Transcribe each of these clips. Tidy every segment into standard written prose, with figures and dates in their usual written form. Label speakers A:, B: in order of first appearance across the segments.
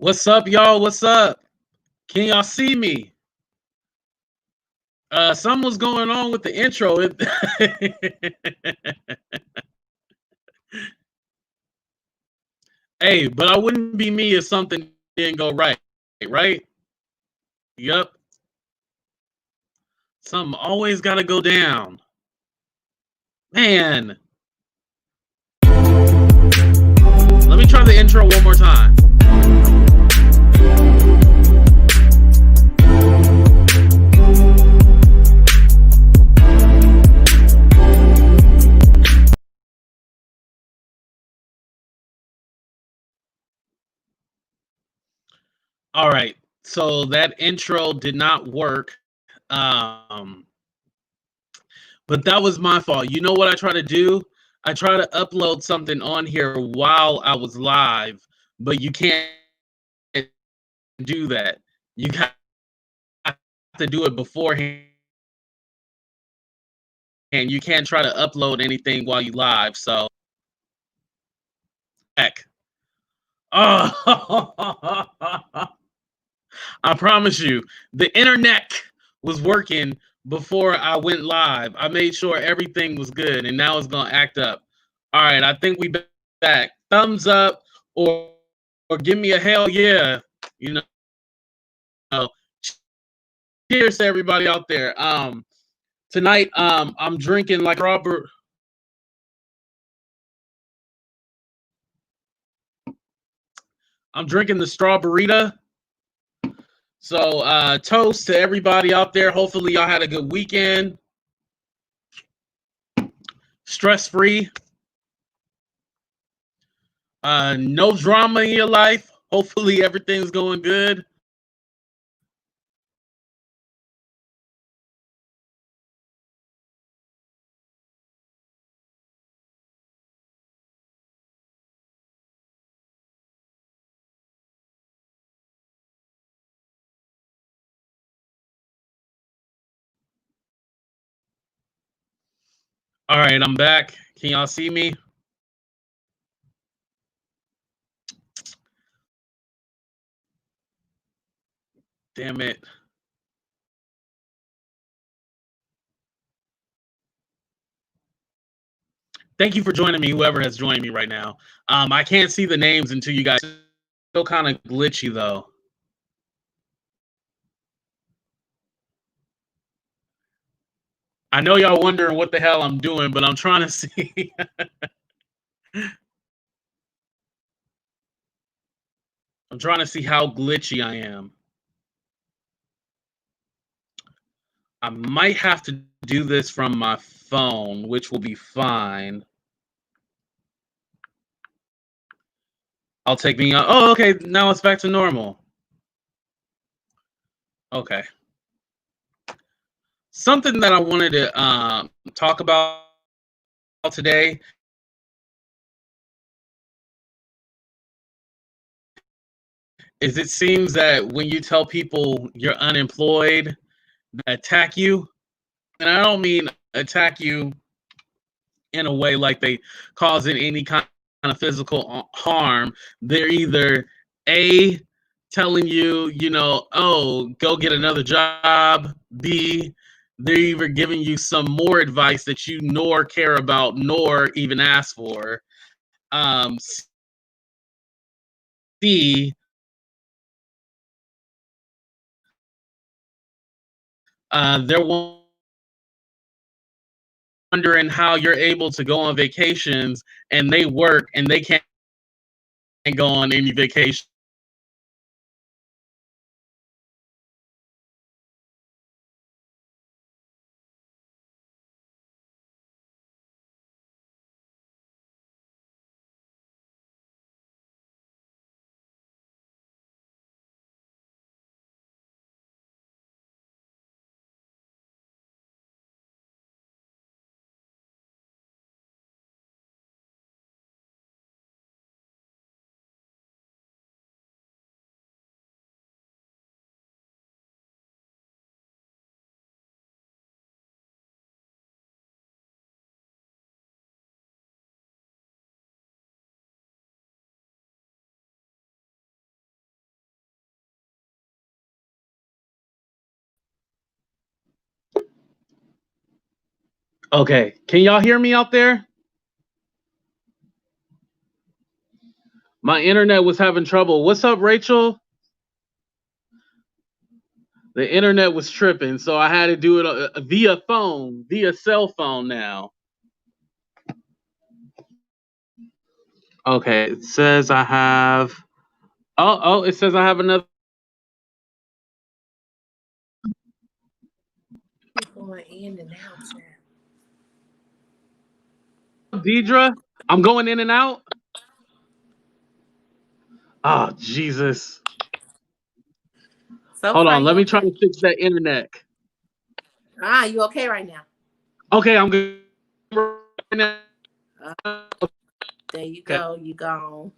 A: What's up, y'all? What's up? Can y'all see me? Something was going on with the intro. Hey, but I wouldn't be me if something didn't go right. Right? Yep. Something always got to go down. Man. Let me try the intro one more time. All right. So that intro did not work. Um, but that was my fault. You know what I try to do? I try to upload something on here while I was live, but you can't do that. You have to do it beforehand. And you can't try to upload anything while you live. So, heck. Oh, I promise you, the internet was working before I went live. I made sure everything was good, and now it's gonna act up. All right, I think we back. Thumbs up or give me a hell yeah. You know, cheers to everybody out there. Tonight, I'm drinking like Robert. I'm drinking the strawberryta. So toast to everybody out there. Hopefully y'all had a good weekend. Stress-free. No drama in your life. Hopefully everything's going good. All right, I'm back. Can y'all see me? Damn it. Thank you for joining me, whoever has joined me right now. I can't see the names until you guys. Still kind of glitchy, though. I know y'all wondering what the hell I'm doing, but I'm trying to see. I'm trying to see how glitchy I am. I might have to do this from my phone, which will be fine. I'll take me out. Oh, okay. Now it's back to normal. Okay. Something that I wanted to talk about today is it seems that when you tell people you're unemployed, they attack you. And I don't mean attack you in a way like they causing any kind of physical harm. They're either A, telling you, oh, go get another job. B, they're either giving you some more advice that you nor care about nor even ask for. C, they're wondering how you're able to go on vacations and they work and they can't go on any vacation. Okay, can y'all hear me out there? My internet was having trouble. What's up, Rachel? The internet was tripping, so I had to do it via cell phone now. Okay, it says I have. Oh, it says I have another.
B: Going in and out.
A: Deidra, I'm going in and out. Oh, Jesus.
B: So
A: Hold
B: far,
A: on,
B: you
A: let me try
B: okay?
A: to fix that internet.
B: You okay right now?
A: Okay, I'm good. Okay.
B: Uh, there you go. You gone.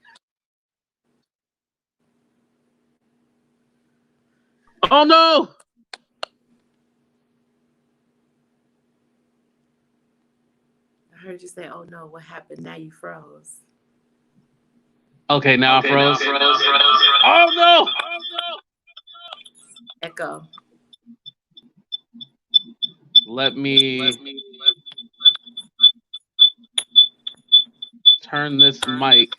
A: Oh no!
B: I heard you say, "Oh no, what happened?" Now you froze.
A: Okay, now I froze. Oh no!
B: Echo.
A: Let me turn this mic.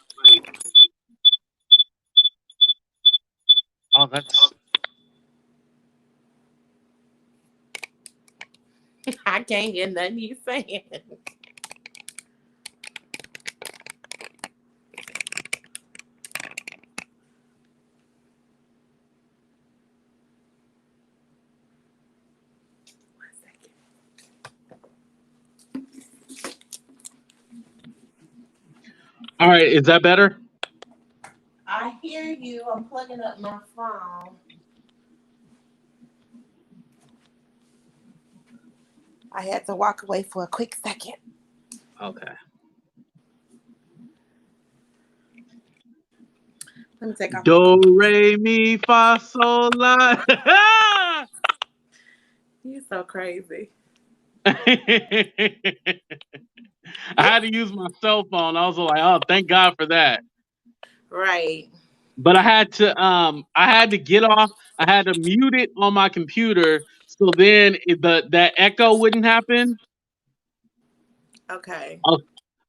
A: Oh, that's.
B: I can't hear nothing you saying.
A: All right, is that better?
B: I hear you. I'm plugging up my phone. I had to walk away for a quick second.
A: Okay.
B: Let me take off my
A: Do,
B: clothes.
A: re, mi, fa, sol, la.
B: You're so crazy.
A: I had to use my cell phone. I was like, oh, thank God for that.
B: Right.
A: But I had to get off. I had to mute it on my computer so then that echo wouldn't happen.
B: Okay.
A: Oh,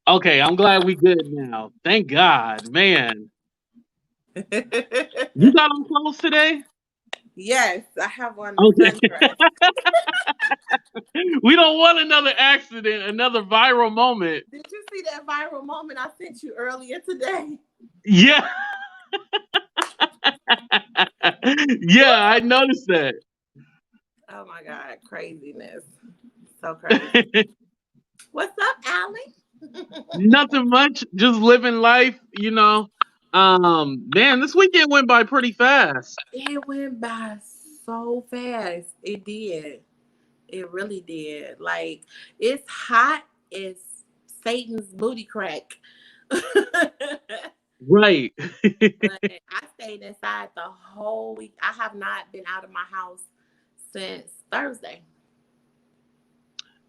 A: okay, I'm glad we good now. Thank God, man. You got on clothes today?
B: Yes, I have on the
A: Okay.
B: sundress.
A: We don't want another accident, another viral moment.
B: Did you see that viral moment I sent you earlier today?
A: Yeah. Yeah, I noticed that.
B: Oh my God, craziness. So crazy. What's up, Allie?
A: Nothing much, just living life, you know. Man, this weekend went by pretty fast.
B: It went by so fast. It did. It really did. Like, it's hot. It's Satan's booty crack.
A: Right.
B: But I stayed inside the whole week. I have not been out of my house since Thursday.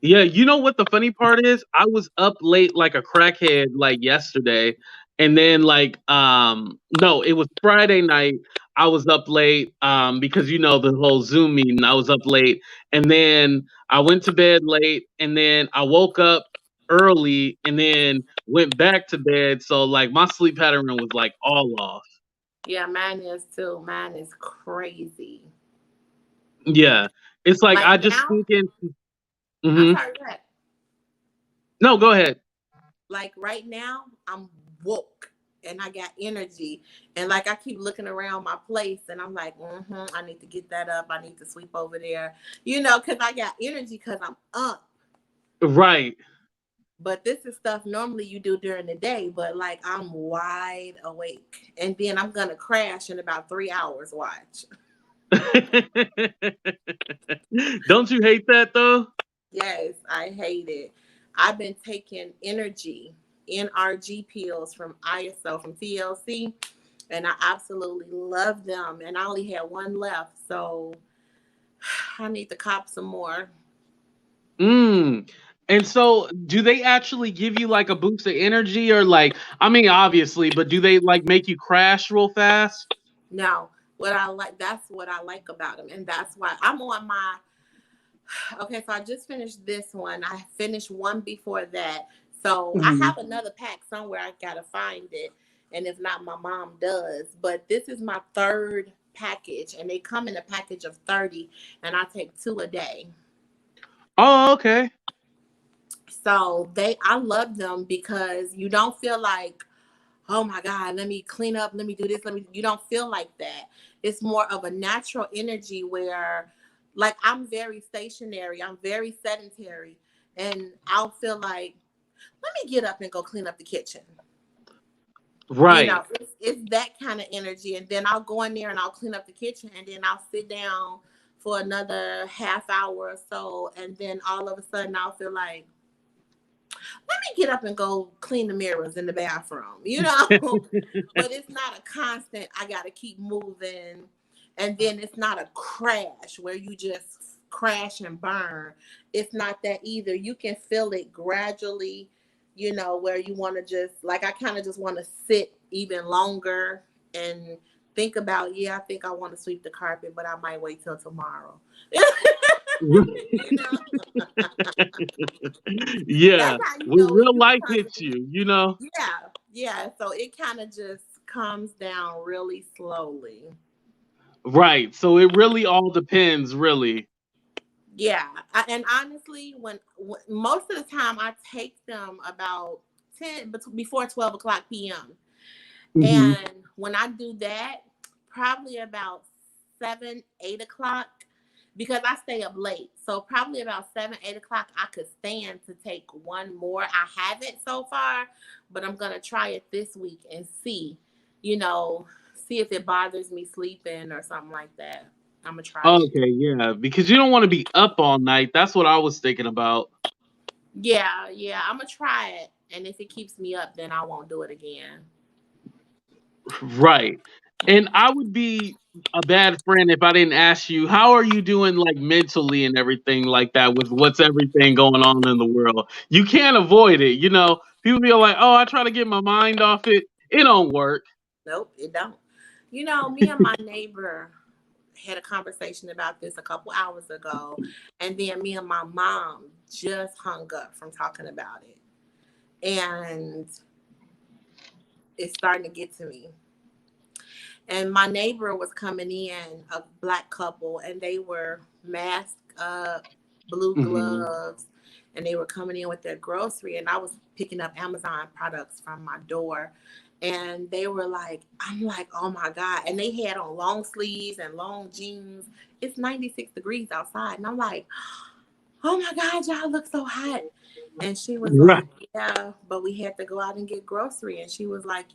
A: Yeah, you know what the funny part is? I was up late like a crackhead like yesterday. And then no, it was Friday night. I was up late because you know the whole Zoom meeting. I was up late and then I went to bed late and then I woke up early and then went back to bed. So like my sleep pattern was like all off.
B: Yeah, mine is too. Mine is crazy.
A: Yeah. It's like
B: Like
A: I just
B: now,
A: thinking.
B: I'm
A: Hmm.
B: sorry, what?
A: No, go ahead.
B: Like right now, I'm woke and I got energy. And like I keep looking around my place and I'm like, I need to get that up. I need to sweep over there, because I got energy because I'm up.
A: Right.
B: But this is stuff normally you do during the day, but like I'm wide awake. And then I'm going to crash in about 3 hours. Watch.
A: Don't you hate that though?
B: Yes, I hate it. I've been taking NRG pills from ISO from TLC, and I absolutely love them. And I only had one left, so I need to cop some more.
A: Mm. And so do they actually give you like a boost of energy or like I mean obviously, but do they like make you crash real fast?
B: Now, what I like, that's what I like about them, and that's why I'm on my Okay, so I just finished this one. I finished one before that. So I
A: Mhm.
B: have another pack somewhere. I gotta find it. And if not, my mom does. But this is my third package, and they come in a package of 30, and I take two a day.
A: Oh, okay.
B: So I love them because you don't feel like, oh my God, let me clean up, let me do this, you don't feel like that. It's more of a natural energy where, like, I'm very stationary, I'm very sedentary, and I'll feel like, let me get up and go clean up the kitchen.
A: Right.
B: It's that kind of energy. And then I'll go in there and I'll clean up the kitchen, and then I'll sit down for another half hour or so. And then all of a sudden I'll feel like, let me get up and go clean the mirrors in the bathroom, but it's not a constant, I got to keep moving. And then it's not a crash where you just crash and burn. It's not that either. You can feel it gradually, where you want to just, like, I kind of just want to sit even longer and think about, yeah, I think I want to sweep the carpet, but I might wait till tomorrow. you know?
A: Yeah.
B: That's how you
A: When
B: know when
A: real
B: you
A: life
B: kind of,
A: hits you, you know?
B: yeah, yeah. So it kind of just comes down really slowly.
A: Right. So it really all depends, really.
B: Yeah, and honestly, when most of the time I take them about 10, but before 12 o'clock p.m.
A: Hmm.
B: And when I do that, probably about 7, 8 o'clock, because I stay up late. So probably about 7, 8 o'clock, I could stand to take one more. I haven't so far, but I'm gonna try it this week and you know, see if it bothers me sleeping or something like that. I'm gonna try it.
A: Okay, yeah. Because you don't want to be up all night. That's what I was thinking about.
B: Yeah, yeah, I'm gonna try it, and if it keeps me up, then I won't do it again.
A: Right. And I would be a bad friend if I didn't ask you, how are you doing like mentally and everything like that with what's everything going on in the world? You can't avoid it, you know. People be like, "Oh, I try to get my mind off it." It don't work.
B: Nope, it don't. Me and my neighbor had a conversation about this a couple hours ago, and then me and my mom just hung up from talking about it. And it's starting to get to me. And my neighbor was coming in, a black couple, and they were masked up, blue
A: Mhm.
B: gloves, and they were coming in with their grocery. And I was picking up Amazon products from my door. And they were like, I'm like, oh my God. And they had on long sleeves and long jeans. It's 96 degrees outside. And I'm like, oh my God, y'all look so hot. And she was
A: Right.
B: like, yeah, but we had to go out and get grocery. And she was like,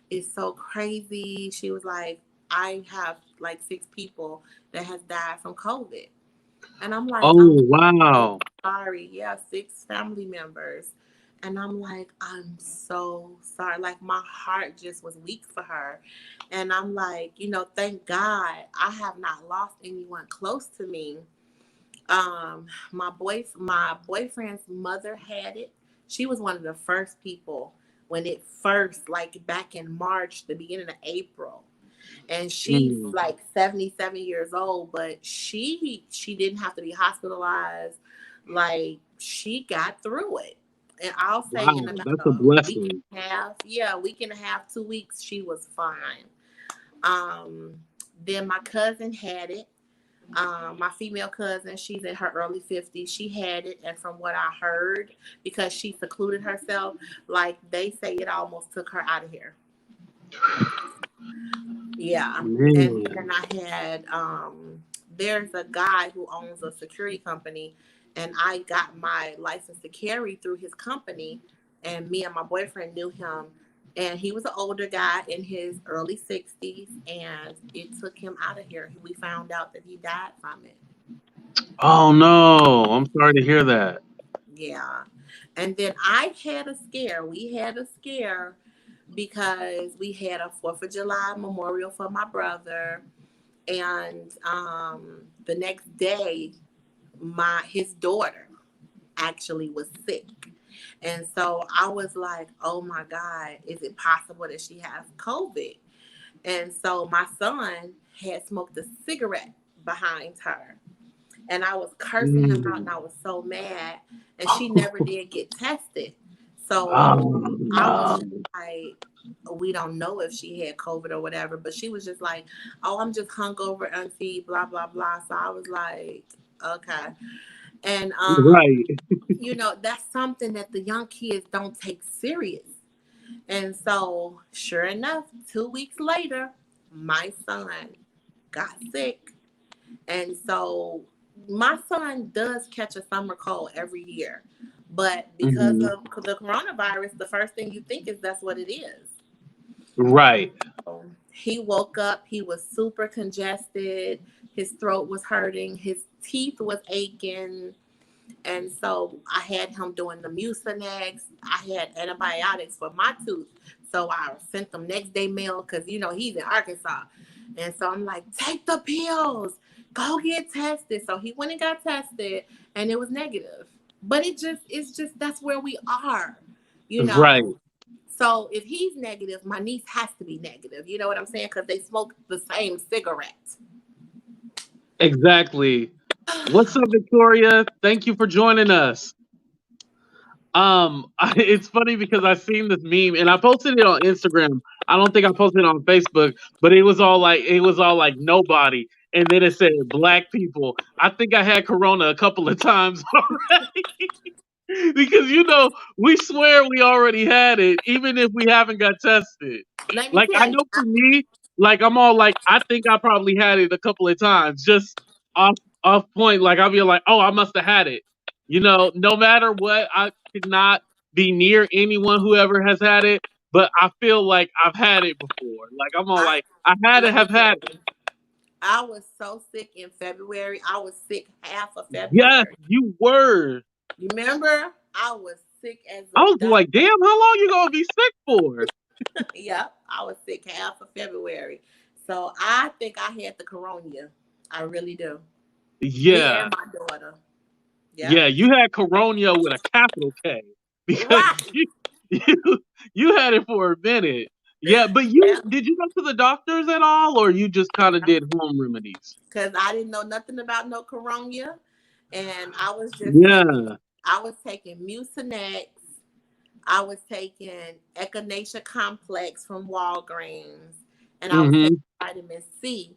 B: it's so crazy. She was like, I have like 6 people that has died from COVID. And I'm like,
A: Oh,
B: I'm so
A: wow.
B: sorry. Yeah, 6 family members. And I'm like, I'm so sorry. Like, my heart just was weak for her. And I'm like, thank God I have not lost anyone close to me. My boyfriend's mother had it. She was one of the first people when it first, like back in March, the beginning of April. And she's
A: Mm.
B: like 77 years old, but she didn't have to be hospitalized. Like, she got through it. And I'll say
A: Wow,
B: in about
A: that's a
B: a week
A: blessing.
B: and a half, yeah, a week and a half, 2 weeks, she was fine. Um, then my cousin had it. My female cousin, she's in her early 50s. She had it, and from what I heard, because she secluded herself, like, they say it almost took her out of here. Yeah. And
A: Man.
B: then I had there's a guy who owns a security company, and I got my license to carry through his company, and me and my boyfriend knew him. And he was an older guy in his early 60s, and it took him out of here. We found out that he died from it.
A: Oh no. I'm sorry to hear that.
B: Yeah. And then I had a scare. We had a scare because we had a 4th of July memorial for my brother. And the next day, his daughter actually was sick. And so I was like, oh my God, is it possible that she has COVID? And so my son had smoked a cigarette behind her. and I was cursing him out, and
A: Mm.
B: I was so mad. And she never did get tested, so
A: Oh
B: I was just
A: no.
B: like, we don't know if she had COVID or whatever. But she was just like, "Oh, I'm just hungover, auntie, blah blah blah." So I was like, "Okay." And
A: Right.
B: that's something that the young kids don't take serious. And so, sure enough, 2 weeks later, my son got sick. And so my son does catch a summer cold every year. But because
A: Mhm.
B: of the coronavirus, the first thing you think is that's what it is.
A: Right.
B: He woke up, he was super congested, his throat was hurting, his teeth was aching. And so I had him doing the Mucinex. I had antibiotics for my tooth. So I sent them next day mail because, he's in Arkansas. And so I'm like, take the pills, go get tested. So he went and got tested and it was negative. But it's just, that's where we are, you
A: Right.
B: know. So if he's negative, my niece has to be negative. You know what I'm saying? Because they smoke the same cigarette.
A: Exactly. What's up, Victoria? Thank you for joining us. It's funny because I seen this meme and I posted it on Instagram. I don't think I posted it on Facebook, but it was all like nobody, and then it said black people. I think I had corona a couple of times already. Because we swear we already had it, even if we haven't got tested.
B: Let me
A: Like I
B: tell you.
A: know for me, like I'm all like I think I probably had it a couple of times, just off point. Like I'll be like, oh, I must have had it. No matter what, I could not be near anyone who ever has had it, but I feel like I've had it before. Like I'm all
B: I
A: like I had to
B: let me
A: have
B: tell
A: had it.
B: you. I was so sick in February. I was sick half of
A: Yes,
B: February.
A: you were.
B: You remember? I was sick as
A: I
B: a
A: was
B: dog.
A: like, damn, how long you gonna be sick for?
B: Yep, I was sick half of February. So I think I had the corona. I really do. Me
A: Yeah.
B: and my daughter.
A: Yeah,
B: Yep.
A: you had Corona with a capital K because
B: Right.
A: you you had it for a minute. Yeah, but
B: Yep.
A: did you go to the doctors at all, or you just kind of did home remedies?
B: Because I didn't know nothing about no corona. And
A: Yeah.
B: I was taking Mucinex. I was taking Echinacea Complex from Walgreens, and I was taking
A: Mhm.
B: vitamin C.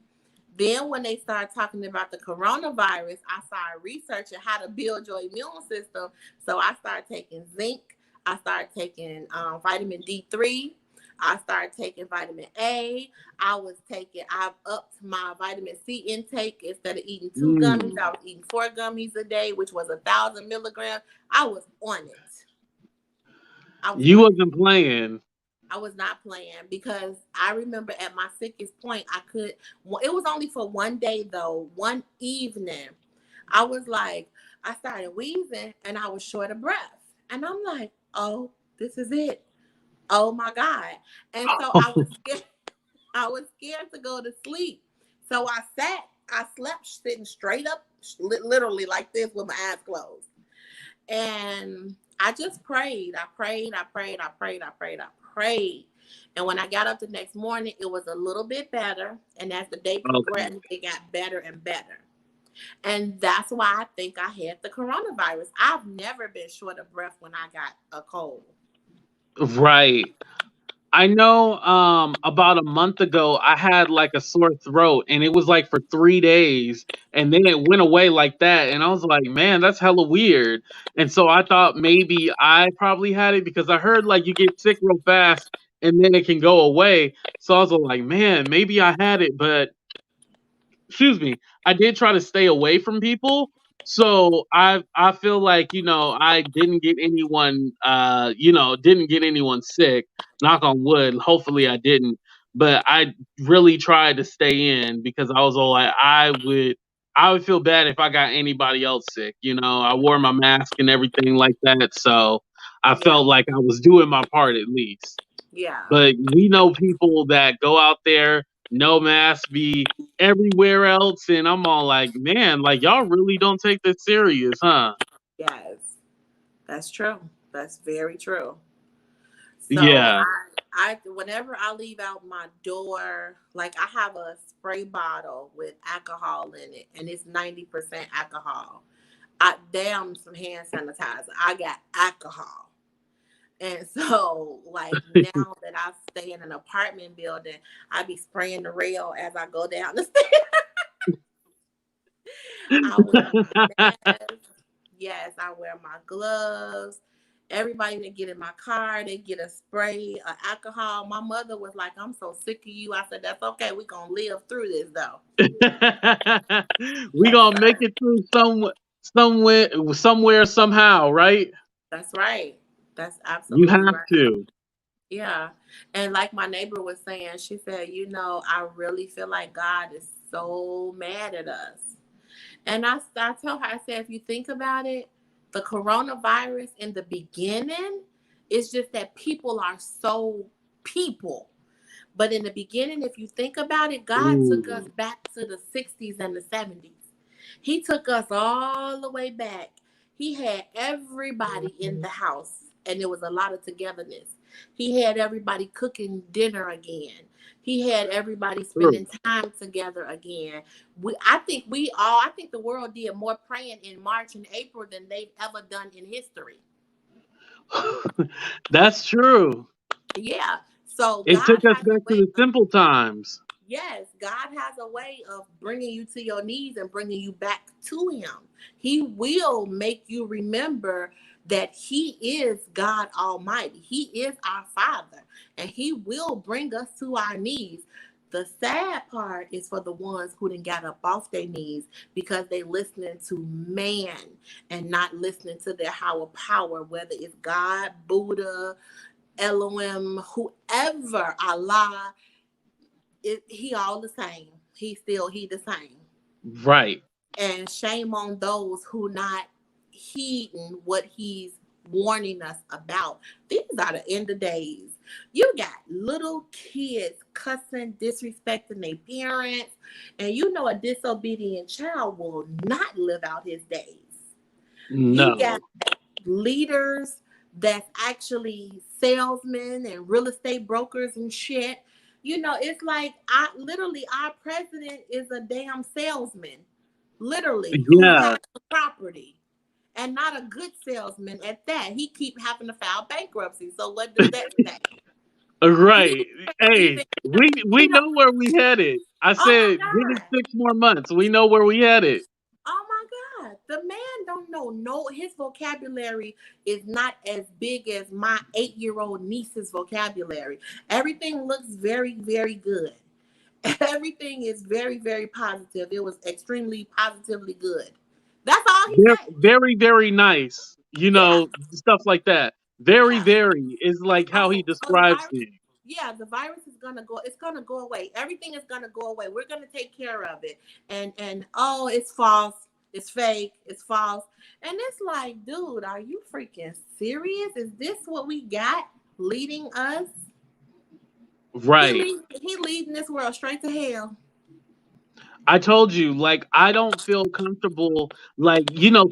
B: Then, when they started talking about the coronavirus, I started researching how to build your immune system. So I started taking zinc. I started taking vitamin D3. I started taking vitamin A. I've upped my vitamin C intake. Instead of eating two gummies,
A: Mm.
B: I was eating 4 gummies a day, which was 1,000 milligrams. I was on it. I was
A: You
B: on it.
A: wasn't playing.
B: I was not playing because I remember at my sickest point, it was only for one day though, one evening. I was like, I started wheezing and I was short of breath. And I'm like, oh, this is it. Oh my God. And so I was scared. I was scared to go to sleep. So I slept sitting straight up, literally like this with my eyes closed. And I just prayed. I prayed. I prayed. I prayed. I prayed. I prayed. And when I got up the next morning, it was a little bit better. And as the day
A: Okay.
B: progressed, it got better and better. And that's why I think I had the coronavirus. I've never been short of breath when I got a cold.
A: Right. I know about a month ago I had like a sore throat and it was like for 3 days and then it went away like that and I was like, "Man, that's hella weird." And so I thought maybe I probably had it because I heard like you get sick real fast and then it can go away. So I was like, "Man, maybe I had it, but excuse me, I did try to stay away from people. So I feel like, I didn't get anyone didn't get anyone sick, knock on wood. Hopefully I didn't. But I really tried to stay in because I was all like I would feel bad if I got anybody else sick. I wore my mask and everything like that. So I
B: Yeah.
A: felt like I was doing my part at least.
B: Yeah.
A: But we know people that go out there, no mask, be everywhere else, and I'm all like, man, like y'all really don't take this serious, huh?
B: Yes. That's true. That's very true. So
A: Yeah.
B: Whenever I leave out my door, like I have a spray bottle with alcohol in it, and it's 90% alcohol. I damn some hand sanitizer. I got alcohol. And so, like now that I stay in an apartment building, I be spraying the rail as I go down the stairs. I wear my mask. Yes, I wear my gloves. Everybody that get in my car, they get a spray of alcohol. My mother was like, "I'm so sick of you." I said, "That's okay. We're gonna live through this, though."
A: We
B: Yes,
A: gonna make
B: sir.
A: it through somewhere, somehow, right?
B: That's right. That's
A: You
B: absolutely
A: have
B: right.
A: to.
B: Yeah. And like my neighbor was saying, she said, I really feel like God is so mad at us. And I tell her, I said, if you think about it, the coronavirus in the beginning, it's just that people are so people. But in the beginning, if you think about it, God took us
A: Ooh.
B: back to the 60s and the 70s. He took us all the way back. He had everybody in the house, and there was a lot of togetherness. He had everybody cooking dinner again. He had everybody
A: True.
B: spending time together again. I think the world did more praying in March and April than they've ever done in history.
A: That's true.
B: Yeah. So
A: It took
B: God
A: us
B: has a
A: back to
B: way
A: the
B: of
A: simple times.
B: Yes, God has a way of bringing you to your knees and bringing you back to Him. He will make you remember that He is God Almighty. He is our Father, and He will bring us to our knees. The sad part is for the ones who didn't got up off their knees because they listening to man and not listening to their higher power, whether it's God, Buddha, Elohim, whoever, Allah. He all the same. He the same.
A: Right.
B: And shame on those who not heeding what he's warning us about. These are the end of days. You got little kids cussing, disrespecting their parents, and a disobedient child will not live out his days. You got
A: No.
B: leaders that's actually salesmen and real estate brokers and shit. It's like our president is a damn salesman, literally, who has
A: Yeah.
B: the property and not a good salesman at that. He keep having to file bankruptcy. So what does that say? He
A: Right.
B: can't even,
A: Hey, we know where we headed. I
B: oh
A: said, give
B: my
A: it
B: God.
A: 6 more months. We know where we headed.
B: Oh my God. The man don't know. No, his vocabulary is not as big as my 8-year-old niece's vocabulary. Everything looks very, very good. Everything is very, very positive. It was extremely positively good. That's all he
A: They're
B: said.
A: very, very nice.
B: Yeah,
A: Stuff like that. Very,
B: yeah.
A: very is like how he
B: So the
A: describes
B: virus,
A: things.
B: yeah, the virus is gonna go. It's gonna go away. Everything is gonna go away. We're gonna take care of it. And oh, it's false. It's fake. It's false. And it's like, dude, are you freaking serious? Is this what we got leading us?
A: Right.
B: He leading this world straight to hell.
A: I told you, like, I don't feel comfortable. Like,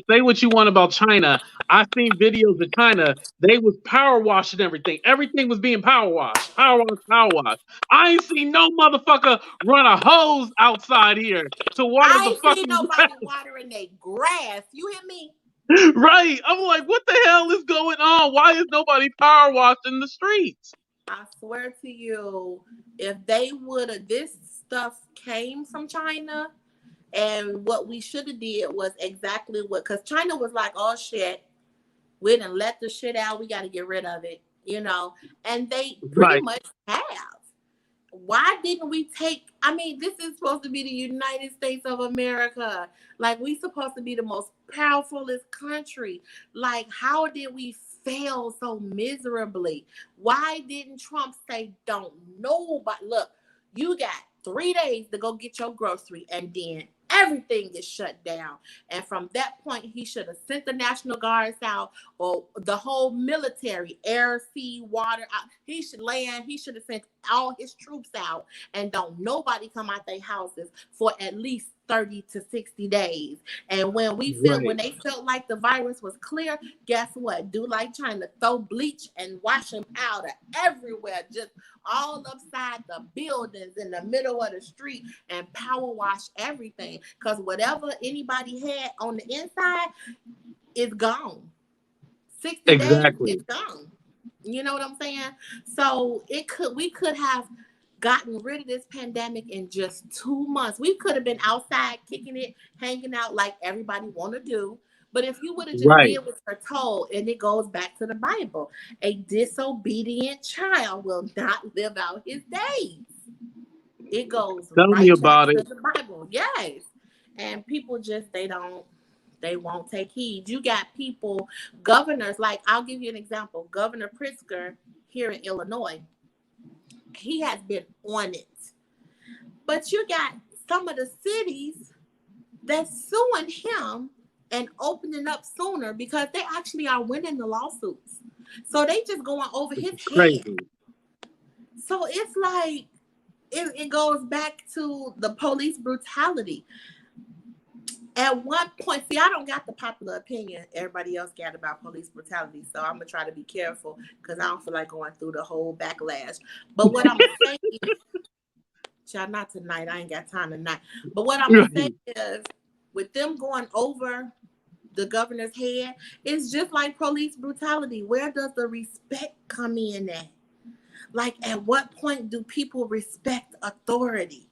A: say what you want about China. I seen videos of China. They was power washing everything. Everything was being power washed. Power wash, power wash. I ain't seen no motherfucker run a hose outside here to water
B: I
A: the
B: ain't seen
A: fucking
B: nobody watering their grass. You hear me?
A: grass. Right. I'm like, what the hell is going on? Why is nobody power washing the streets?
B: I swear to you, if they would have, this stuff came from China. And what we should have did was exactly what, because China was like, oh shit, we didn't let the shit out. We got to get rid of it. And they pretty
A: Right.
B: much have. Why didn't we take? I mean, this is supposed to be the United States of America. Like, we supposed to be the most powerfulest country. Like, how did we fail so miserably? Why didn't Trump say, don't nobody look? You got 3 days to go get your grocery, and then everything is shut down. And from that point, he should have sent the National Guards out, or the whole military, air, sea, water. He should land. He should have sent all his troops out and don't nobody come out their houses for at least 30 to 60 days. And when
A: Right.
B: they felt like the virus was clear, guess what? Do like trying to throw bleach and washing powder everywhere, just all upside the buildings in the middle of the street and power wash everything. Because whatever anybody had on the inside is gone. 60 days, it's
A: Exactly.
B: gone. You know what I'm saying? So we could have gotten rid of this pandemic in just 2 months. We could have been outside kicking it, hanging out like everybody want to do. But if you would have just
A: Right.
B: did what you're told, and it goes back to the Bible, a disobedient child will not live out his days. It goes
A: Tell me
B: right back
A: about
B: to
A: it.
B: the Bible. Yes. And people just they won't take heed. You got people, governors, like I'll give you an example. Governor Pritzker here in Illinois, he has been on it. But you got some of the cities that's suing him and opening up sooner because they actually are winning the lawsuits. So they just going over his
A: It's
B: head.
A: crazy.
B: So it's like it goes back to the police brutality. At one point, see, I don't got the popular opinion everybody else got about police brutality, so I'm gonna try to be careful because I don't feel like going through the whole backlash. But what I'm gonna say is, child, not tonight. I ain't got time tonight. But what I'm gonna say
A: Right.
B: is, with them going over the governor's head, it's just like police brutality. Where does the respect come in at? Like, at what point do people respect authority?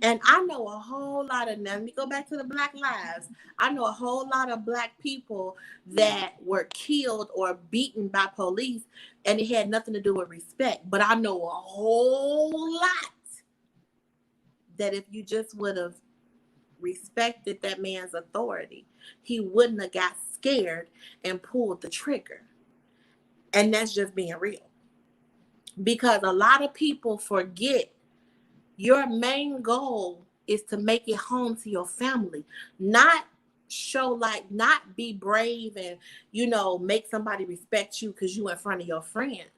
B: And I know a whole lot of, now let me go back to the Black lives. I know a whole lot of Black people that were killed or beaten by police, and it had nothing to do with respect. But I know a whole lot that if you just would have respected that man's authority, he wouldn't have got scared and pulled the trigger. And that's just being real. Because a lot of people forget your main goal is to make it home to your family, not not be brave and, make somebody respect you because you in front of your friends.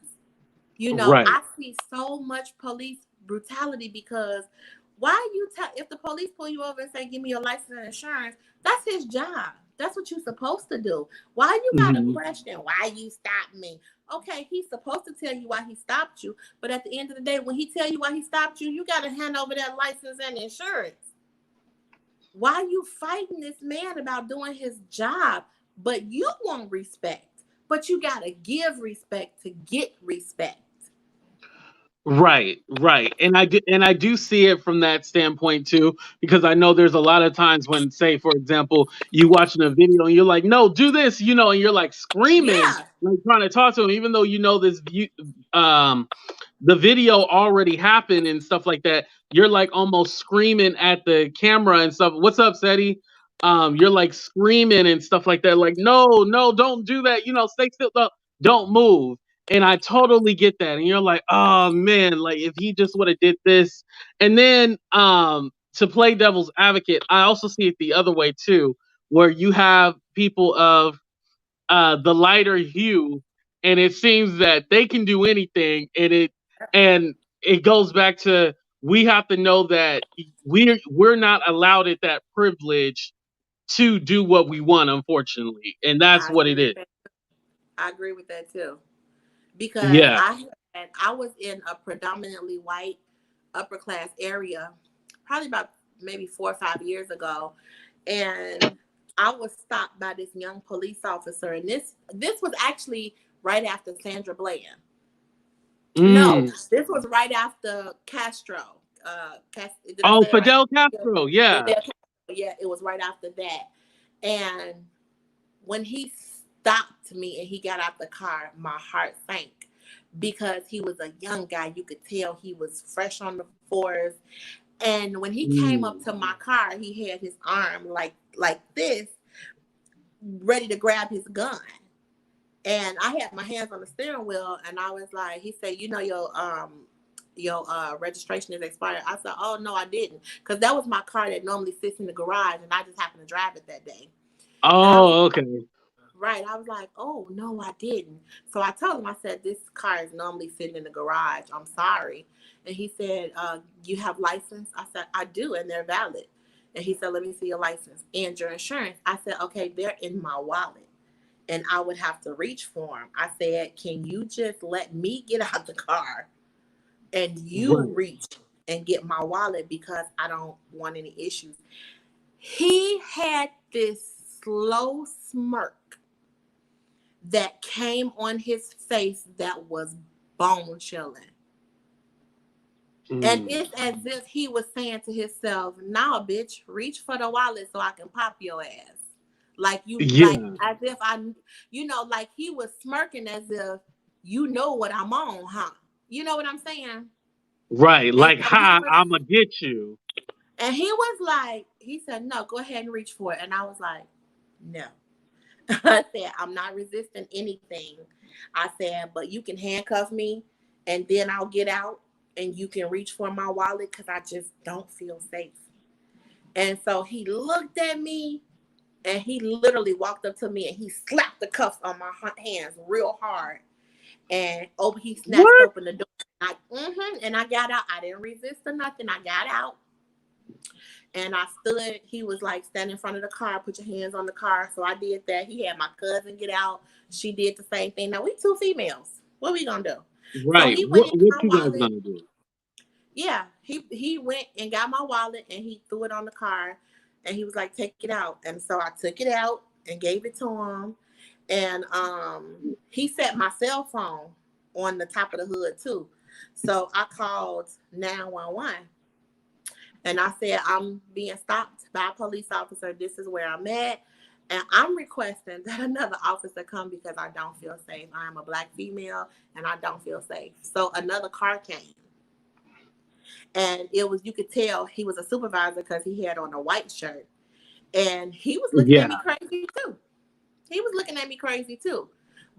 A: Right.
B: I see so much police brutality because why you tell if the police pull you over and say, give me your license and insurance, that's his job. That's what you're supposed to do. Why you got to
A: Mhm.
B: question why you stopped me? Okay, he's supposed to tell you why he stopped you, but at the end of the day, when he tell you why he stopped you, you got to hand over that license and insurance. Why you fighting this man about doing his job, but you want respect, but you got to give respect to get respect.
A: Right, right. And I do see it from that standpoint too, because I know there's a lot of times when, say, for example, you watching a video and you're like, no, do this, and you're like screaming,
B: Yeah,
A: like trying to talk to him, even though this view, the video already happened and stuff like that. You're like almost screaming at the camera and stuff. What's up, Seti? You're like screaming and stuff like that, like, no, no, don't do that, stay still, don't move. And I totally get that. And you're like, oh man, like if he just would have did this. And then to play devil's advocate, I also see it the other way too, where you have people of the lighter hue, and it seems that they can do anything, and it goes back to, we have to know that we're not allowed at that privilege to do what we want, unfortunately. And that's
B: I
A: what
B: agree
A: it
B: with
A: is.
B: that. I agree with that too. Because
A: Yeah.
B: I was in a predominantly white upper class area, probably about maybe 4 or 5 years ago, and I was stopped by this young police officer, and this was actually right after Sandra Bland. No,
A: Mm.
B: this was right after Castro. Did I
A: Oh,
B: say it right?
A: Fidel Castro. Yeah.
B: Fidel Castro. Yeah, it was right after that. And when he stopped me and he got out the car, my heart sank because he was a young guy. You could tell he was fresh on the force. And when he came up
A: Mm.
B: to my car, he had his arm like this, ready to grab his gun. And I had my hands on the steering wheel, and I was like, he said, your registration is expired. I said, oh no, I didn't, because that was my car that normally sits in the garage, and I just happened to drive it that day. And I was
A: Oh, okay.
B: right. I was like, oh no, I didn't. So I told him, I said, this car is normally sitting in the garage. I'm sorry. And he said, you have license? I said, I do, and they're valid. And he said, let me see your license and your insurance. I said, okay, they're in my wallet. And I would have to reach for them. I said, can you just let me get out the car and you
A: Right.
B: reach and get my wallet because I don't want any issues? He had this slow smirk that came on his face that was bone chilling. And
A: Mm.
B: it's as if he was saying to himself, "Nah, bitch, reach for the wallet so I can pop your ass." Like you, like
A: Yeah.
B: as if like he was smirking as if you know what I'm on, huh? You know what I'm saying?
A: Right.
B: And
A: Like,
B: so he
A: ha,
B: was,
A: I'ma get you.
B: and he was like, he said, "No, go ahead and reach for it." And I was like, "No." I said, "I'm not resisting anything." I said, "But you can handcuff me and then I'll get out and you can reach for my wallet because I just don't feel safe." And so he looked at me and he literally walked up to me and he slapped the cuffs on my hands real hard. And he snatched
A: What?
B: open the door. And I got out. I didn't resist or nothing. I got out. And I stood, he was like, stand in front of the car, put your hands on the car. So I did that. He had my cousin get out. She did the same thing. Now we two females. What we gonna do? So
A: Right.
B: he went
A: What
B: in
A: what
B: my
A: you guys
B: wallet.
A: gonna do?
B: Yeah, he went and got my wallet and he threw it on the car and he was like, take it out. And so I took it out and gave it to him. And he set my cell phone on the top of the hood too. So I called 911. And I said, I'm being stopped by a police officer. This is where I'm at. And I'm requesting that another officer come because I don't feel safe. I am a Black female and I don't feel safe. So another car came. And it was, you could tell he was a supervisor because he had on a white shirt. And he was looking at
A: Yeah.
B: me crazy too. He was looking at me crazy too.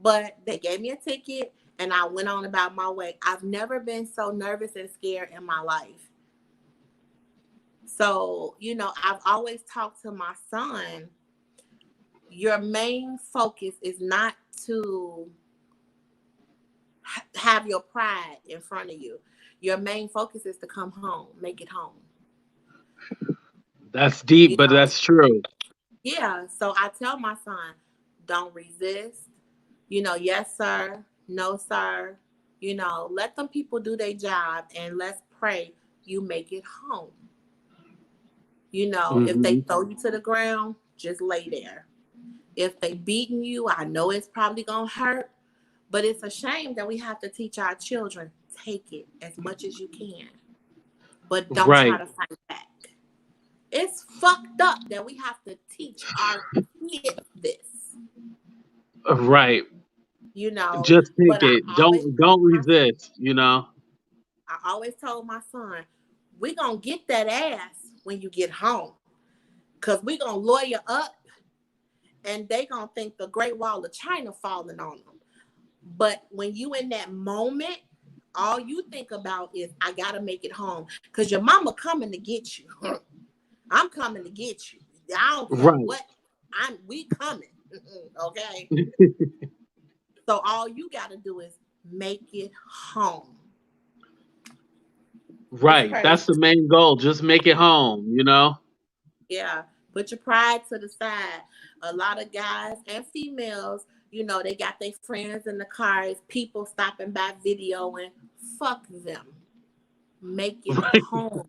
B: But they gave me a ticket and I went on about my way. I've never been so nervous and scared in my life. So, I've always talked to my son, your main focus is not to have your pride in front of you. Your main focus is to come home, make it home.
A: That's deep,
B: You
A: but
B: know,
A: that's true.
B: yeah. So I tell my son, don't resist. Yes, sir. No, sir. Let them people do their job and let's pray you make it home. If they
A: Hmm.
B: throw you to the ground, just lay there. If they beating you, I know it's probably gonna hurt, but it's a shame that we have to teach our children, take it as much as you can, but don't try
A: Right.
B: to fight back. It's fucked up that we have to teach our kids this,
A: Right.
B: you know.
A: Just take
B: But I
A: it.
B: always
A: Don't resist.
B: I always told my son, we gonna get that ass when you get home, cause we gonna lawyer up, and they gonna think the Great Wall of China falling on them. But when you in that moment, all you think about is I gotta make it home because your mama coming to get you. I'm coming to get you. I don't care
A: Right.
B: what. We coming. Okay. So all you gotta do is make it home. It's
A: Right.
B: crazy.
A: That's the main goal. Just make it home.
B: Yeah. Put your pride to the side. A lot of guys and females, they got their friends in the cars, people stopping by videoing. Fuck them. Make it home.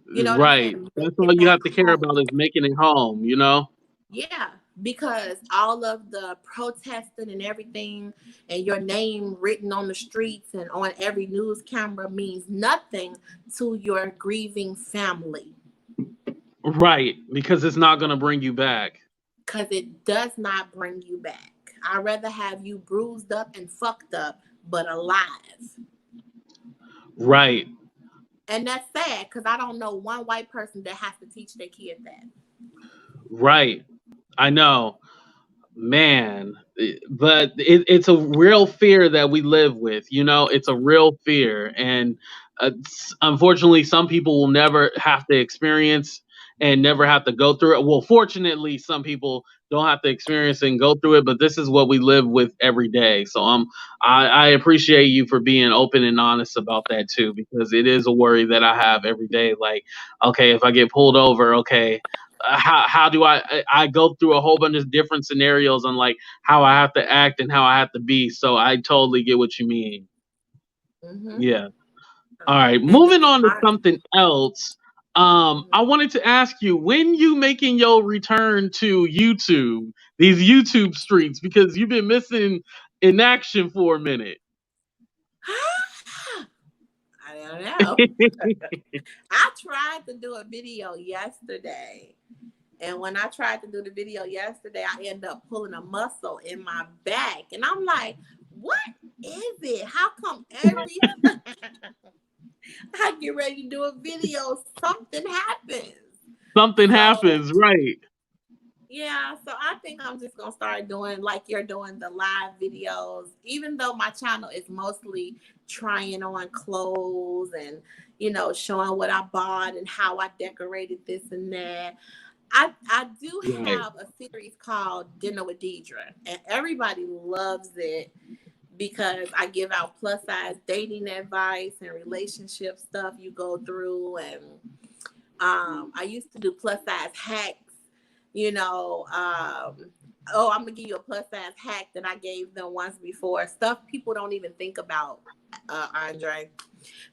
B: You know what I'm
A: Right.
B: saying? Make
A: That's all
B: it
A: you
B: back
A: have to care
B: home.
A: about is making it home.
B: Yeah, because all of the protesting and everything, and your name written on the streets and on every news camera means nothing to your grieving family.
A: Right. Because it's not gonna bring you back.
B: Because it does not bring you back. I'd rather have you bruised up and fucked up, but alive.
A: Right.
B: And that's sad because I don't know one white person that has to teach their kid that.
A: Right. I know. Man, but it's a real fear that we live with. It's a real fear, and unfortunately some people will never have to experience and never have to go through it. Well, fortunately, some people don't have to experience and go through it, but this is what we live with every day. So I appreciate you for being open and honest about that too, because it is a worry that I have every day. Like, okay, if I get pulled over, okay, how do I go through a whole bunch of different scenarios on like how I have to act and how I have to be. So I totally get what you mean.
B: Mm-hmm.
A: Yeah. All right,
B: And then
A: moving on to
B: I,
A: something else. I wanted to ask you, when you making your return to YouTube, these YouTube streets, because you've been missing in action for a minute.
B: I don't know. I tried to do a video yesterday. And when I tried to do the video yesterday, I ended up pulling a muscle in my back. And I'm like, what is it? How come every time I get ready to do a video, something happens?
A: Something
B: So
A: happens, right?
B: yeah, so I think I'm just gonna start doing like you're doing the live videos, even though my channel is mostly trying on clothes and showing what I bought and how I decorated this and that. I do
A: Right.
B: have a series called Dinner with Deidra, and everybody loves it because I give out plus size dating advice and relationship stuff you go through, and I used to do plus size hacks. Oh, I'm gonna give you a plus size hack that I gave them once before. Stuff people don't even think about, Andre.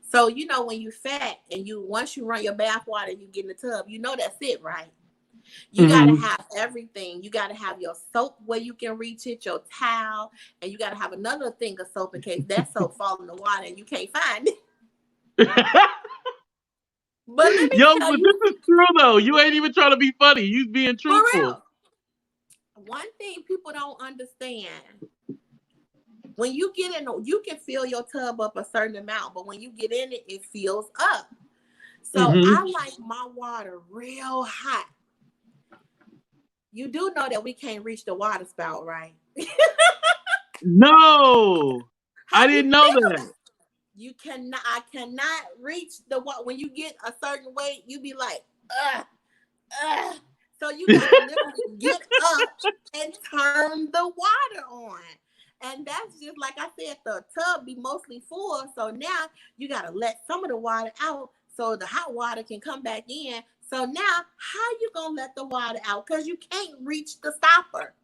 B: So when you fat and you once you run your bath water, you get in the tub. That's it, right? You got to
A: Hmm.
B: have everything. You got to have your soap where you can reach it, your towel, and you got to have another thing of soap in case that soap fall in the water and you can't find it. But let me
A: Yo,
B: tell
A: but
B: you,
A: this is true though. You ain't even trying to be funny. You being
B: for
A: truthful.
B: real, one thing people don't understand, when you get in, you can fill your tub up a certain amount, but when you get in it, it fills up. So
A: Hmm.
B: I like my water real hot. You do know that we can't reach the water spout, right?
A: No, I
B: How you
A: didn't know
B: feel?
A: that.
B: You cannot. I cannot reach the water. When you get a certain weight, you be like, ugh, ugh. So you gotta literally get up and turn the water on. And that's just like I said, the tub be mostly full. So now you gotta let some of the water out so the hot water can come back in. So now how you gonna let the water out? Because you can't reach the stopper.